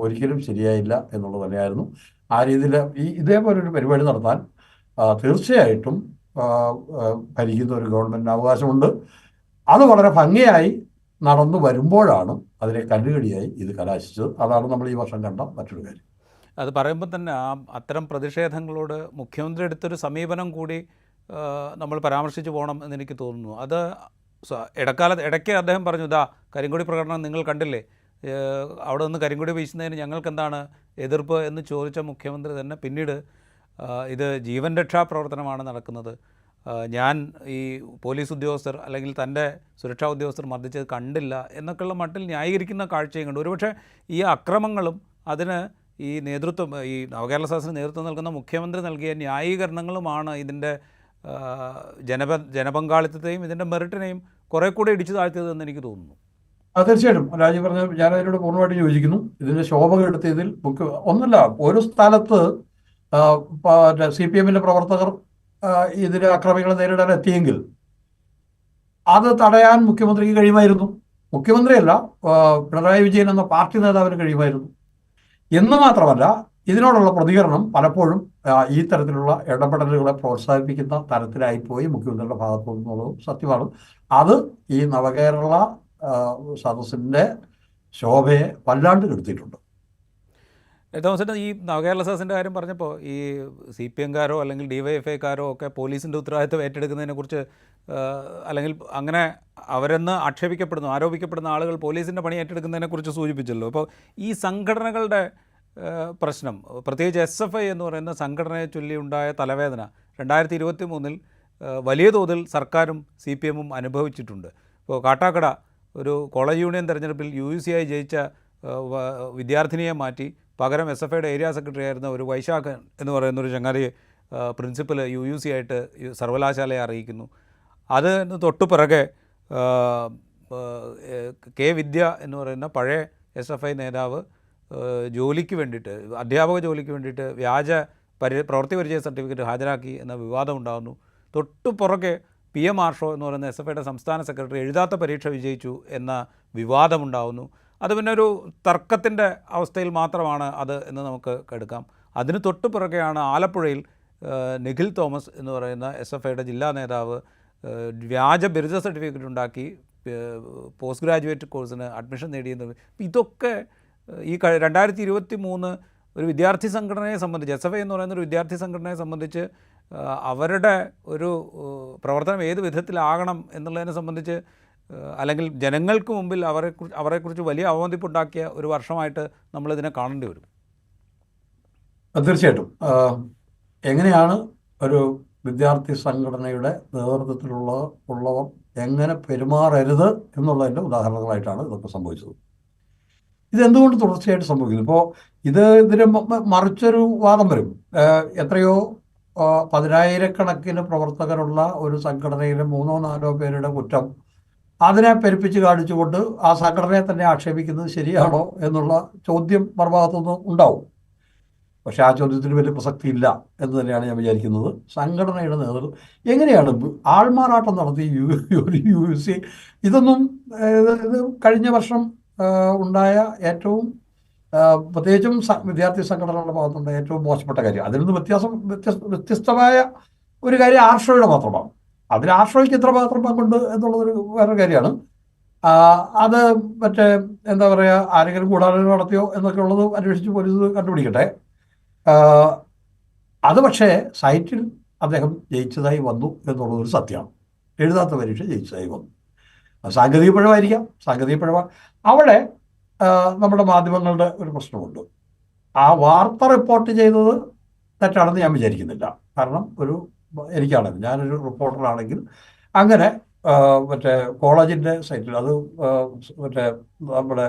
Speaker 2: ഒരിക്കലും ശരിയായില്ല എന്നുള്ളത് തന്നെയായിരുന്നു. ആ രീതിയിൽ ഇതേപോലൊരു പരിപാടി നടത്താൻ തീർച്ചയായിട്ടും ഭരിക്കുന്ന ഒരു ഗവൺമെൻറ്റിന് അവകാശമുണ്ട്. അത് വളരെ ഭംഗിയായി നടന്നു വരുമ്പോഴാണ് അതിനെ കല്ലുകടിയായി ഇത് കലാശിച്ചത്. അതാണ് നമ്മൾ ഈ വർഷം കണ്ട മറ്റൊരു കാര്യം.
Speaker 1: അത് പറയുമ്പോൾ തന്നെ അത്തരം പ്രതിഷേധങ്ങളോട് മുഖ്യമന്ത്രി എടുത്തൊരു സമീപനം കൂടി നമ്മൾ പരാമർശിച്ചു പോകണം എന്നെനിക്ക് തോന്നുന്നു. അത് ഇടയ്ക്ക് അദ്ദേഹം പറഞ്ഞു, കരിങ്കൊടി പ്രകടനം നിങ്ങൾ കണ്ടില്ലേ, അവിടെ നിന്ന് കരിങ്കൊടി വീശുന്നതിന് ഞങ്ങൾക്കെന്താണ് എതിർപ്പ് എന്ന് ചോദിച്ച മുഖ്യമന്ത്രി തന്നെ പിന്നീട് ഇത് ജീവൻ രക്ഷാ പ്രവർത്തനമാണ് നടക്കുന്നത്, ഞാൻ ഈ പോലീസ് ഉദ്യോഗസ്ഥർ അല്ലെങ്കിൽ തൻ്റെ സുരക്ഷാ ഉദ്യോഗസ്ഥർ മർദ്ദിച്ചത് കണ്ടില്ല എന്നൊക്കെയുള്ള മട്ടിൽ ന്യായീകരിക്കുന്ന കാഴ്ചയും കണ്ടു. ഒരുപക്ഷെ ഈ അക്രമങ്ങളും അതിന് ഈ നേതൃത്വം, ഈ നവകേരള സദസ്സിന് നേതൃത്വം നൽകുന്ന മുഖ്യമന്ത്രി നൽകിയ ന്യായീകരണങ്ങളുമാണ് ഇതിൻ്റെ ജനപങ്കാളിത്തത്തെയും ഇതിൻ്റെ മെറിറ്റിനെയും കുറേ കൂടെ ഇടിച്ചു താഴ്ത്തിയതെന്ന് എനിക്ക് തോന്നുന്നു.
Speaker 2: തീർച്ചയായിട്ടും രാജീവ് പറഞ്ഞ ഞാൻ അതിനോട് പൂർണ്ണമായിട്ട് യോജിക്കുന്നു. ഇതിൻ്റെ ശോഭ കെടുത്തിയതിൽ ഒന്നുമില്ല. ഒരു സ്ഥലത്ത് CPM-ന്റെ പ്രവർത്തകർ ഇതിലെ അക്രമികളെ നേരിടാൻ എത്തിയെങ്കിൽ അത് തടയാൻ മുഖ്യമന്ത്രിക്ക് കഴിയുമായിരുന്നു. മുഖ്യമന്ത്രിയല്ല, പിണറായി വിജയൻ എന്ന പാർട്ടി നേതാവിന് കഴിയുമായിരുന്നു. എന്ന് മാത്രമല്ല, ഇതിനോടുള്ള പ്രതികരണം പലപ്പോഴും ഈ തരത്തിലുള്ള ഇടപെടലുകളെ പ്രോത്സാഹിപ്പിക്കുന്ന തരത്തിലായിപ്പോയി മുഖ്യമന്ത്രിയുടെ ഭാഗത്തു നിന്നുള്ളതും സത്യമാണ്. അത് ഈ നവകേരള സദസ്സിൻ്റെ ശോഭയെ വല്ലാണ്ട് കെടുത്തിയിട്ടുണ്ട്.
Speaker 1: തോമസിൻ്റെ ഈ നവകേരള സദസ്സിൻ്റെ കാര്യം പറഞ്ഞപ്പോൾ ഈ CPM-കാരോ അല്ലെങ്കിൽ DYFI-കാരോ ഒക്കെ പോലീസിൻ്റെ ഉത്തരവാദിത്വം ഏറ്റെടുക്കുന്നതിനെക്കുറിച്ച്, അല്ലെങ്കിൽ അങ്ങനെ അവരെന്ന് ആരോപിക്കപ്പെടുന്ന ആളുകൾ പോലീസിൻ്റെ പണി ഏറ്റെടുക്കുന്നതിനെക്കുറിച്ച് സൂചിപ്പിച്ചല്ലോ. അപ്പോൾ ഈ സംഘടനകളുടെ പ്രശ്നം, പ്രത്യേകിച്ച് SFI എന്ന് പറയുന്ന സംഘടനയെ ചൊല്ലിയുണ്ടായ തലവേദന 2023 വലിയ തോതിൽ സർക്കാരും CPM-ഉം അനുഭവിച്ചിട്ടുണ്ട്. ഇപ്പോൾ കാട്ടാക്കട ഒരു കോളേജ് യൂണിയൻ തെരഞ്ഞെടുപ്പിൽ UEC-ആയി ജയിച്ച വിദ്യാർത്ഥിനിയെ മാറ്റി പകരം SFIയുടെ ഏരിയ സെക്രട്ടറി ആയിരുന്ന ഒരു വൈശാഖൻ എന്ന് പറയുന്ന ഒരു ചങ്ങാതി പ്രിൻസിപ്പൽ UUC-ആയിട്ട് സർവകലാശാലയെ അറിയിക്കുന്നു. അതിന് തൊട്ടു പിറകെ K. വിദ്യ എന്ന് പറയുന്ന പഴയ SFI നേതാവ് ജോലിക്ക് വേണ്ടിയിട്ട്, അധ്യാപക ജോലിക്ക് വേണ്ടിയിട്ട് വ്യാജ പ്രവൃത്തി പരിചയ സർട്ടിഫിക്കറ്റ് ഹാജരാക്കി എന്ന വിവാദം ഉണ്ടാകുന്നു. തൊട്ടു പുറകെ PM ആർഷോ എന്ന് പറയുന്ന SFIയുടെ സംസ്ഥാന സെക്രട്ടറി എഴുതാത്ത പരീക്ഷ വിജയിച്ചു എന്ന വിവാദമുണ്ടാകുന്നു. അത് പിന്നെ ഒരു തർക്കത്തിൻ്റെ അവസ്ഥയിൽ മാത്രമാണ് അത് എന്ന് നമുക്ക് എടുക്കാം. അതിന് തൊട്ടു പുറകെയാണ് ആലപ്പുഴയിൽ നിഖിൽ തോമസ് എന്ന് പറയുന്ന SFIയുടെ ജില്ലാ നേതാവ് വ്യാജ ബിരുദ സർട്ടിഫിക്കറ്റ് ഉണ്ടാക്കി പോസ്റ്റ് ഗ്രാജുവേറ്റ് കോഴ്സിന് അഡ്മിഷൻ നേടിയെന്ന്. ഇതൊക്കെ ഈ 2023 ഒരു വിദ്യാർത്ഥി സംഘടനയെ സംബന്ധിച്ച് SFI എന്ന് പറയുന്ന ഒരു വിദ്യാർത്ഥി സംഘടനയെ സംബന്ധിച്ച് അവരുടെ ഒരു പ്രവർത്തനം ഏത് വിധത്തിലാകണം എന്നുള്ളതിനെ സംബന്ധിച്ച് അല്ലെങ്കിൽ ജനങ്ങൾക്ക് മുമ്പിൽ അവരെക്കുറിച്ച് വലിയ അവമതിപ്പുണ്ടാക്കിയ ഒരു വർഷമായിട്ട് നമ്മളിതിനെ കാണേണ്ടി വരും.
Speaker 2: തീർച്ചയായിട്ടും എങ്ങനെയാണ് ഒരു വിദ്യാർത്ഥി സംഘടനയുടെ ഉള്ളവർ എങ്ങനെ പെരുമാറരുത് എന്നുള്ളതിൻ്റെ ഉദാഹരണങ്ങളായിട്ടാണ് ഇതൊക്കെ സംഭവിച്ചത്. ഇതെന്തുകൊണ്ട് തുടർച്ചയായിട്ട് സംഭവിക്കുന്നു? ഇപ്പോൾ ഇതിന് മറിച്ചൊരു വാദം വരും. എത്രയോ 10,000-കണക്കിന് പ്രവർത്തകരുള്ള ഒരു സംഘടനയിലെ 3-4 പേരുടെ കുറ്റം അതിനെ പെരുപ്പിച്ച് കാണിച്ചുകൊണ്ട് ആ സംഘടനയെ തന്നെ ആക്ഷേപിക്കുന്നത് ശരിയാണോ എന്നുള്ള ചോദ്യം മറുഭാഗത്തുനിന്ന് ഉണ്ടാവും. പക്ഷേ ആ ചോദ്യത്തിന് വലിയ പ്രസക്തി ഇല്ല എന്ന് തന്നെയാണ് ഞാൻ വിചാരിക്കുന്നത്. സംഘടനയുടെ നേതൃത്വം എങ്ങനെയാണ് ആൾമാറാട്ടം നടത്തി UC ഇതൊന്നും ഇത് കഴിഞ്ഞ വർഷം ഉണ്ടായ ഏറ്റവും പ്രത്യേകിച്ചും വിദ്യാർത്ഥി സംഘടനകളുടെ ഭാഗത്തുണ്ടായ ഏറ്റവും മോശപ്പെട്ട കാര്യം. അതിൽ നിന്ന് വ്യത്യസ്തമായ ഒരു കാര്യം ആർഷോയുടെ മാത്രമാണ്. അതിൽ ആർഷോയ്ക്ക് എത്ര മാത്രം പങ്കുണ്ട് എന്നുള്ളതൊരു വേറൊരു കാര്യമാണ്. അത് മറ്റേ എന്താ പറയുക, ആരെങ്കിലും ഗൂഢാലോചന നടത്തിയോ എന്നൊക്കെ ഉള്ളത് അന്വേഷിച്ച് പോലീസ് കണ്ടുപിടിക്കട്ടെ. അത് പക്ഷേ സൈറ്റിൽ അദ്ദേഹം ജയിച്ചതായി വന്നു എന്നുള്ളതൊരു സത്യമാണ്. എഴുതാത്ത പരീക്ഷ ജയിച്ചതായി വന്നു. സാങ്കേതിക പിഴവായിരിക്കാം. സാങ്കേതിക പിഴവ് അവിടെ നമ്മുടെ മാധ്യമങ്ങളുടെ ഒരു പ്രശ്നമുണ്ട്. ആ വാർത്ത റിപ്പോർട്ട് ചെയ്തത് തെറ്റാണെന്ന് ഞാൻ വിചാരിക്കുന്നില്ല. കാരണം എനിക്കാണെങ്കിൽ ഞാനൊരു റിപ്പോർട്ടറാണെങ്കിൽ അങ്ങനെ മറ്റേ കോളേജിൻ്റെ സൈറ്റിൽ അത് മറ്റേ നമ്മുടെ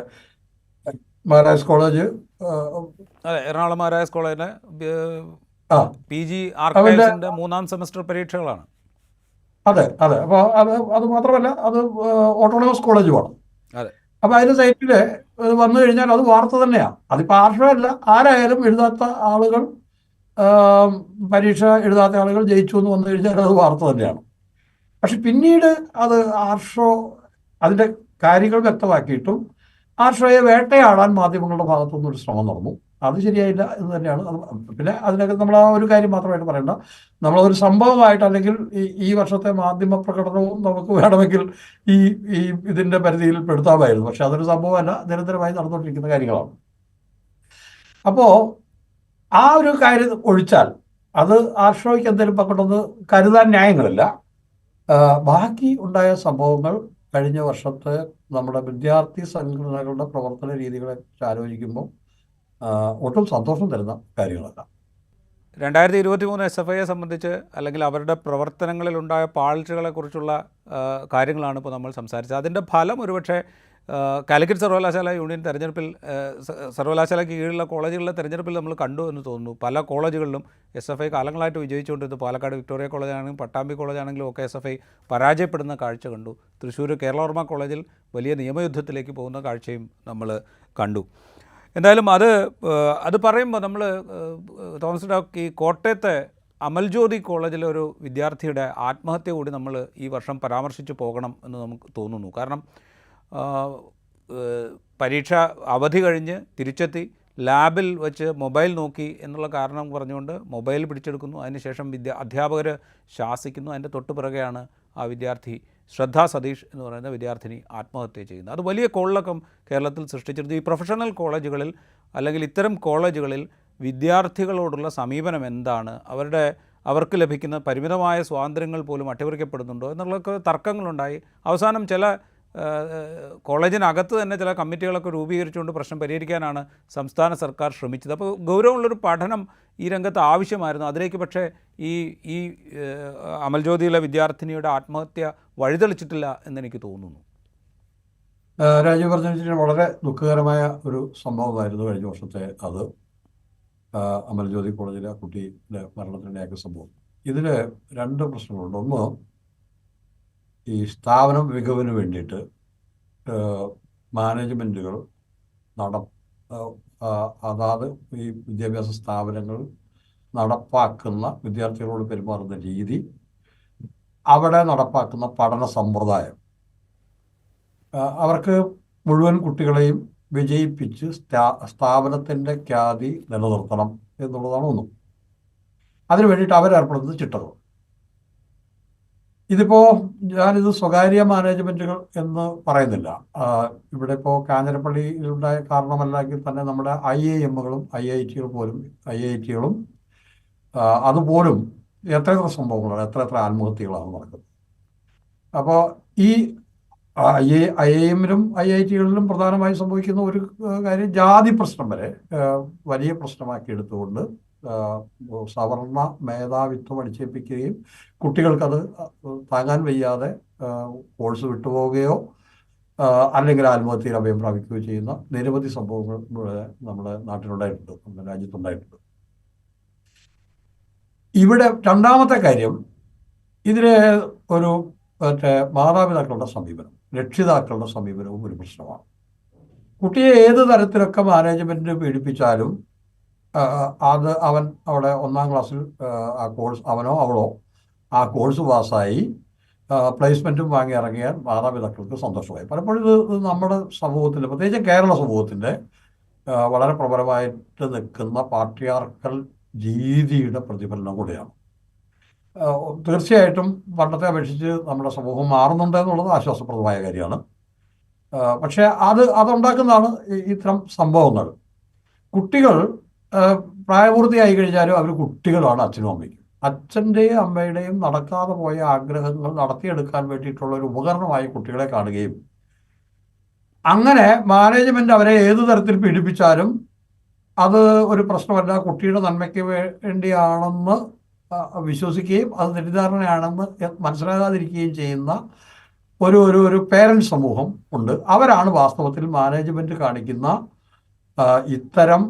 Speaker 2: മഹാരാജ് കോളേജ്,
Speaker 1: എറണാകുളം മഹാരാജ് കോളേജിലെ PG ആർക്കൈവ്സിന്റെ 3ാം സെമസ്റ്റർ പരീക്ഷകളാണ്.
Speaker 2: അതെ. അപ്പോൾ അത് മാത്രമല്ല, അത് ഓട്ടോണമസ് കോളേജുമാണ്.
Speaker 1: അതെ.
Speaker 2: അപ്പോൾ അതിൻ്റെ സൈറ്റിൽ വന്നു കഴിഞ്ഞാൽ അത് വാർത്ത തന്നെയാണ്. അതിപ്പോൾ ആർഷമല്ല, ആരായാലും എഴുതാത്ത ആളുകൾ, പരീക്ഷ എഴുതാത്ത ആളുകൾ ജയിച്ചു എന്ന് വന്നു കഴിഞ്ഞാൽ അത് വാർത്ത തന്നെയാണ്. പക്ഷെ പിന്നീട് അത് ആർഷോ അതിൻ്റെ കാര്യങ്ങൾ വ്യക്തമാക്കിയിട്ടും ആർഷോയെ വേട്ടയാടാൻ മാധ്യമങ്ങളുടെ ഭാഗത്തുനിന്ന് ഒരു ശ്രമം നടന്നു. അത് ശരിയായില്ല എന്ന് തന്നെയാണ്. പിന്നെ അതിനൊക്കെ നമ്മൾ ആ ഒരു കാര്യം മാത്രമായിട്ട് പറയണ്ട, നമ്മളതൊരു സംഭവമായിട്ട് അല്ലെങ്കിൽ ഈ വർഷത്തെ മാധ്യമ പ്രകടനവും നമുക്ക് വേണമെങ്കിൽ ഈ ഇതിൻ്റെ പരിധിയിൽ പെടുത്താമായിരുന്നു. പക്ഷെ അതൊരു സംഭവമല്ല, നിരന്തരമായി നടന്നുകൊണ്ടിരിക്കുന്ന കാര്യങ്ങളാണ്. അപ്പോൾ ആ ഒരു കാര്യം ഒഴിച്ചാൽ അത് ആർഷോയ്ക്ക് എന്തെങ്കിലും പങ്കെടുത്ത് കരുതാൻ ന്യായങ്ങളില്ല. ബാക്കി ഉണ്ടായ സംഭവങ്ങൾ കഴിഞ്ഞ വർഷത്തെ നമ്മുടെ വിദ്യാർത്ഥി സംഘടനകളുടെ പ്രവർത്തന രീതികളെ കുറിച്ച് ആലോചിക്കുമ്പോൾ ഒട്ടും സന്തോഷം തരുന്ന കാര്യങ്ങളല്ല.
Speaker 1: 2023 SFIയെ സംബന്ധിച്ച് അല്ലെങ്കിൽ അവരുടെ പ്രവർത്തനങ്ങളിലുണ്ടായ പാഴ്ചകളെക്കുറിച്ചുള്ള കാര്യങ്ങളാണ് ഇപ്പോൾ നമ്മൾ സംസാരിച്ചത്. അതിൻ്റെ ഫലം ഒരുപക്ഷെ കാലിക്കറ്റ് സർവകലാശാല യൂണിയൻ തെരഞ്ഞെടുപ്പിൽ, സർവകലാശാലയ്ക്ക് കീഴിലുള്ള കോളേജുകളിലെ തെരഞ്ഞെടുപ്പിൽ നമ്മൾ കണ്ടു എന്ന് തോന്നുന്നു. പല കോളേജുകളിലും SFI കാലങ്ങളായിട്ട് വിജയിച്ചുകൊണ്ടിരുന്നു. പാലക്കാട് വിക്ടോറിയ കോളേജാണെങ്കിലും പട്ടാമ്പി കോളേജാണെങ്കിലും ഒക്കെ SFI പരാജയപ്പെടുന്ന കാഴ്ച കണ്ടു. തൃശ്ശൂർ കേരളവർമ്മ കോളേജിൽ വലിയ നിയമയുദ്ധത്തിലേക്ക് പോകുന്ന കാഴ്ചയും നമ്മൾ കണ്ടു. എന്തായാലും അത് പറയുമ്പോൾ നമ്മൾ തോമസ് ഡോക്ക് ഈ കോട്ടയത്തെ അമൽജ്യോതി കോളേജിലെ ഒരു വിദ്യാർത്ഥിയുടെ ആത്മഹത്യ കൂടി നമ്മൾ ഈ വർഷം പരാമർശിച്ച് പോകണം എന്ന് നമുക്ക് തോന്നുന്നു. കാരണം പരീക്ഷ അവധി കഴിഞ്ഞ് തിരിച്ചെത്തി ലാബിൽ വെച്ച് മൊബൈൽ നോക്കി എന്നുള്ള കാരണം പറഞ്ഞുകൊണ്ട് മൊബൈൽ പിടിച്ചെടുക്കുന്നു. അതിനുശേഷം അധ്യാപകർ ശാസിക്കുന്നു. അതിൻ്റെ തൊട്ട് പിറകെയാണ് ആ വിദ്യാർത്ഥി ശ്രദ്ധ സതീഷ് എന്ന് പറയുന്ന വിദ്യാർത്ഥിനി ആത്മഹത്യ ചെയ്യുന്നത്. അത് വലിയ കോളിളക്കം കേരളത്തിൽ സൃഷ്ടിച്ചിരുന്നു. ഈ പ്രൊഫഷണൽ കോളേജുകളിൽ അല്ലെങ്കിൽ ഇത്തരം കോളേജുകളിൽ വിദ്യാർത്ഥികളോടുള്ള സമീപനം എന്താണ്, അവർക്ക് ലഭിക്കുന്ന പരിമിതമായ സ്വാതന്ത്ര്യങ്ങൾ പോലും അട്ടിമറിക്കപ്പെടുന്നുണ്ടോ എന്നുള്ളൊക്കെ തർക്കങ്ങളുണ്ടായി. അവസാനം ചില കോളേജിനകത്ത് തന്നെ ചില കമ്മിറ്റികളൊക്കെ രൂപീകരിച്ചുകൊണ്ട് പ്രശ്നം പരിഹരിക്കാനാണ് സംസ്ഥാന സർക്കാർ ശ്രമിച്ചത്. അപ്പോൾ ഗൗരവമുള്ളൊരു പഠനം ഈ രംഗത്ത് ആവശ്യമായിരുന്നു. അതിലേക്ക് പക്ഷേ ഈ അമൽജ്യോതിയിലെ വിദ്യാർത്ഥിനിയുടെ ആത്മഹത്യ വഴിതെളിച്ചിട്ടില്ല എന്നെനിക്ക് തോന്നുന്നു.
Speaker 2: രാജീവ് പറഞ്ഞു വളരെ ദുഃഖകരമായ ഒരു സംഭവമായിരുന്നു കഴിഞ്ഞ വർഷത്തെ അത് അമൽജ്യോതി കോളേജിലെ ആ കുട്ടിയുടെ മരണത്തിനിടയാക്കിയ സംഭവം. ഇതിൽ 2 പ്രശ്നങ്ങളുണ്ട്. ഒന്ന്, ഈ സ്ഥാപനം മികവിന് വേണ്ടിയിട്ട് മാനേജ്മെൻറ്റുകൾ അതാത് ഈ വിദ്യാഭ്യാസ സ്ഥാപനങ്ങൾ നടപ്പാക്കുന്ന വിദ്യാർത്ഥികളോട് പെരുമാറുന്ന രീതി, അവിടെ നടപ്പാക്കുന്ന പഠന സമ്പ്രദായം അവർക്ക് മുഴുവൻ കുട്ടികളെയും വിജയിപ്പിച്ച് സ്ഥാപനത്തിൻ്റെ ഖ്യാതി നിലനിർത്തണം എന്നുള്ളതാണ് ഒന്നും. അതിനു വേണ്ടിയിട്ട് അവരേർപ്പെടുന്നത് ചിട്ടകൾ. ഇതിപ്പോൾ ഞാനിത് സ്വകാര്യ മാനേജ്മെൻറ്റുകൾ എന്ന് പറയുന്നില്ല. ഇവിടെ ഇപ്പോൾ കാഞ്ഞിരപ്പള്ളിയിലുണ്ടായ കാരണമല്ലെങ്കിൽ തന്നെ നമ്മുടെ IIMകളും IITകൾ പോലും IITകളും അതുപോലും എത്ര സംഭവങ്ങളാണ്, എത്ര ആത്മഹത്യകളാണ് നടക്കുന്നത്. അപ്പോൾ ഈ IIMലും IITകളിലും പ്രധാനമായും സംഭവിക്കുന്ന ഒരു കാര്യം ജാതി പ്രശ്നം വരെ വലിയ പ്രശ്നമാക്കി എടുത്തുകൊണ്ട് സവർണ മേധാവിത്വം അടിച്ചേൽപ്പിക്കുകയും കുട്ടികൾക്കത് താങ്ങാൻ വയ്യാതെ കോഴ്സ് വിട്ടുപോവുകയോ അല്ലെങ്കിൽ ആത്മഹത്യയിൽ അഭയം പ്രാപിക്കുകയോ ചെയ്യുന്ന നിരവധി സംഭവങ്ങൾ നമ്മുടെ നാട്ടിലുണ്ടായിട്ടുണ്ട്, നമ്മുടെ രാജ്യത്തുണ്ടായിട്ടുണ്ട്. ഇവിടെ രണ്ടാമത്തെ കാര്യം, ഇതിലെ ഒരു മാതാപിതാക്കളുടെ സമീപനം, രക്ഷിതാക്കളുടെ സമീപനവും ഒരു പ്രശ്നമാണ്. കുട്ടിയെ ഏത് തരത്തിലൊക്കെ മാനേജ്മെൻറ്റ് പീഡിപ്പിച്ചാലും അത് അവൻ അവിടെ 1-ാം ക്ലാസ്സിൽ ആ കോഴ്സ്, അവനോ അവളോ ആ കോഴ്സ് പാസ്സായി പ്ലേസ്മെൻറ്റും വാങ്ങി ഇറങ്ങിയാൽ മാതാപിതാക്കൾക്ക് സന്തോഷമായി. പലപ്പോഴും ഇത് നമ്മുടെ സമൂഹത്തിൻ്റെ, പ്രത്യേകിച്ച് കേരള സമൂഹത്തിൻ്റെ വളരെ പ്രബലമായിട്ട് നിൽക്കുന്ന പാട്രിയാർക്കൽ രീതിയുടെ പ്രതിഫലനം കൂടെയാണ്. തീർച്ചയായിട്ടും പണ്ടത്തെ അപേക്ഷിച്ച് നമ്മുടെ സമൂഹം മാറുന്നുണ്ട് എന്നുള്ളത് ആശ്വാസപ്രദമായ കാര്യമാണ്. പക്ഷേ അതുണ്ടാക്കുന്നതാണ് ഇത്തരം സംഭവങ്ങൾ. കുട്ടികൾ പ്രായപൂർത്തിയായി കഴിഞ്ഞാലും അവർ കുട്ടികളാണ് അച്ഛനും അമ്മയ്ക്കും. അച്ഛൻ്റെയും അമ്മയുടെയും നടക്കാതെ പോയ ആഗ്രഹങ്ങൾ നടത്തിയെടുക്കാൻ വേണ്ടിയിട്ടുള്ള ഒരു ഉപകരണമായി കുട്ടികളെ കാണുകയും അങ്ങനെ മാനേജ്മെൻറ്റ് അവരെ ഏത് തരത്തിൽ പീഡിപ്പിച്ചാലും അത് ഒരു പ്രശ്നമല്ല, കുട്ടിയുടെ നന്മയ്ക്ക് വേണ്ടിയാണെന്ന് വിശ്വസിക്കുകയും അത് തെറ്റിദ്ധാരണയാണെന്ന് മനസ്സിലാകാതിരിക്കുകയും ചെയ്യുന്ന ഒരു പേരൻറ് സമൂഹം ഉണ്ട്. അവരാണ് വാസ്തവത്തിൽ മാനേജ്മെൻറ്റ് കാണിക്കുന്ന ഇത്തരം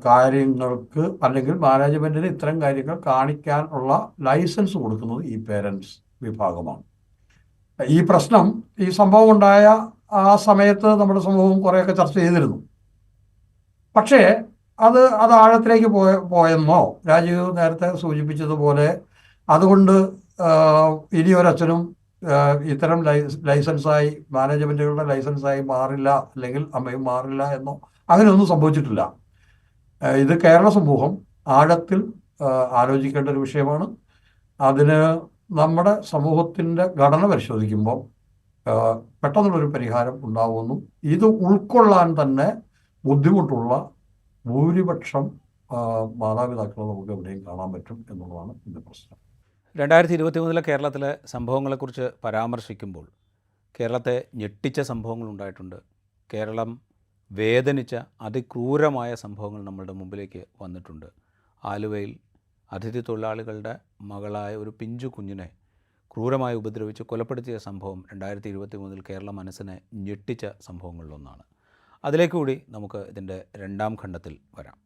Speaker 2: കാര്യങ്ങൾക്ക്, അല്ലെങ്കിൽ മാനേജ്മെൻറ്റിന് ഇത്തരം കാര്യങ്ങൾ കാണിക്കാനുള്ള ലൈസൻസ് കൊടുക്കുന്നത് ഈ പേരൻസ് വിഭാഗമാണ്. ഈ സംഭവം ഉണ്ടായ ആ സമയത്ത് നമ്മുടെ സമൂഹം കുറേയൊക്കെ ചർച്ച ചെയ്തിരുന്നു. പക്ഷേ അത് ആഴത്തിലേക്ക് പോയെന്നോ, രാജീവ് നേരത്തെ സൂചിപ്പിച്ചതുപോലെ അതുകൊണ്ട് ഇനിയൊരച്ഛനും ഇത്തരം ലൈസൻസായി, മാനേജ്മെൻറ്റുകളുടെ ലൈസൻസായി മാറില്ല, അല്ലെങ്കിൽ അമ്മയും മാറില്ല എന്നോ അങ്ങനെയൊന്നും സംഭവിച്ചിട്ടില്ല. ഇത് കേരള സമൂഹം ആഴത്തിൽ ആലോചിക്കേണ്ട ഒരു വിഷയമാണ്. അതിന് നമ്മുടെ സമൂഹത്തിൻ്റെ ഘടന പരിശോധിക്കുമ്പോൾ പെട്ടെന്നുള്ളൊരു പരിഹാരം ഉണ്ടാവുമെന്നും ഇത് ഉൾക്കൊള്ളാൻ തന്നെ ബുദ്ധിമുട്ടുള്ള ഭൂരിപക്ഷം മാതാപിതാക്കളെ നമുക്ക് എവിടെയും കാണാൻ പറ്റും എന്നുള്ളതാണ് ഇതിൻ്റെ പ്രശ്നം.
Speaker 1: 2023 കേരളത്തിലെ സംഭവങ്ങളെക്കുറിച്ച് പരാമർശിക്കുമ്പോൾ കേരളത്തെ ഞെട്ടിച്ച സംഭവങ്ങളുണ്ടായിട്ടുണ്ട്. കേരളം വേദനിച്ച അതിക്രൂരമായ സംഭവങ്ങൾ നമ്മളുടെ മുമ്പിലേക്ക് വന്നിട്ടുണ്ട്. ആലുവയിൽ അതിഥി തൊഴിലാളികളുടെ മകളായ ഒരു പിഞ്ചു കുഞ്ഞിനെ ക്രൂരമായി ഉപദ്രവിച്ച് കൊലപ്പെടുത്തിയ സംഭവം 2023 കേരള മനസ്സിനെ ഞെട്ടിച്ച സംഭവങ്ങളിലൊന്നാണ്. അതിലേക്ക് കൂടി നമുക്ക് ഇതിൻ്റെ രണ്ടാം ഖണ്ഡത്തിൽ വരാം.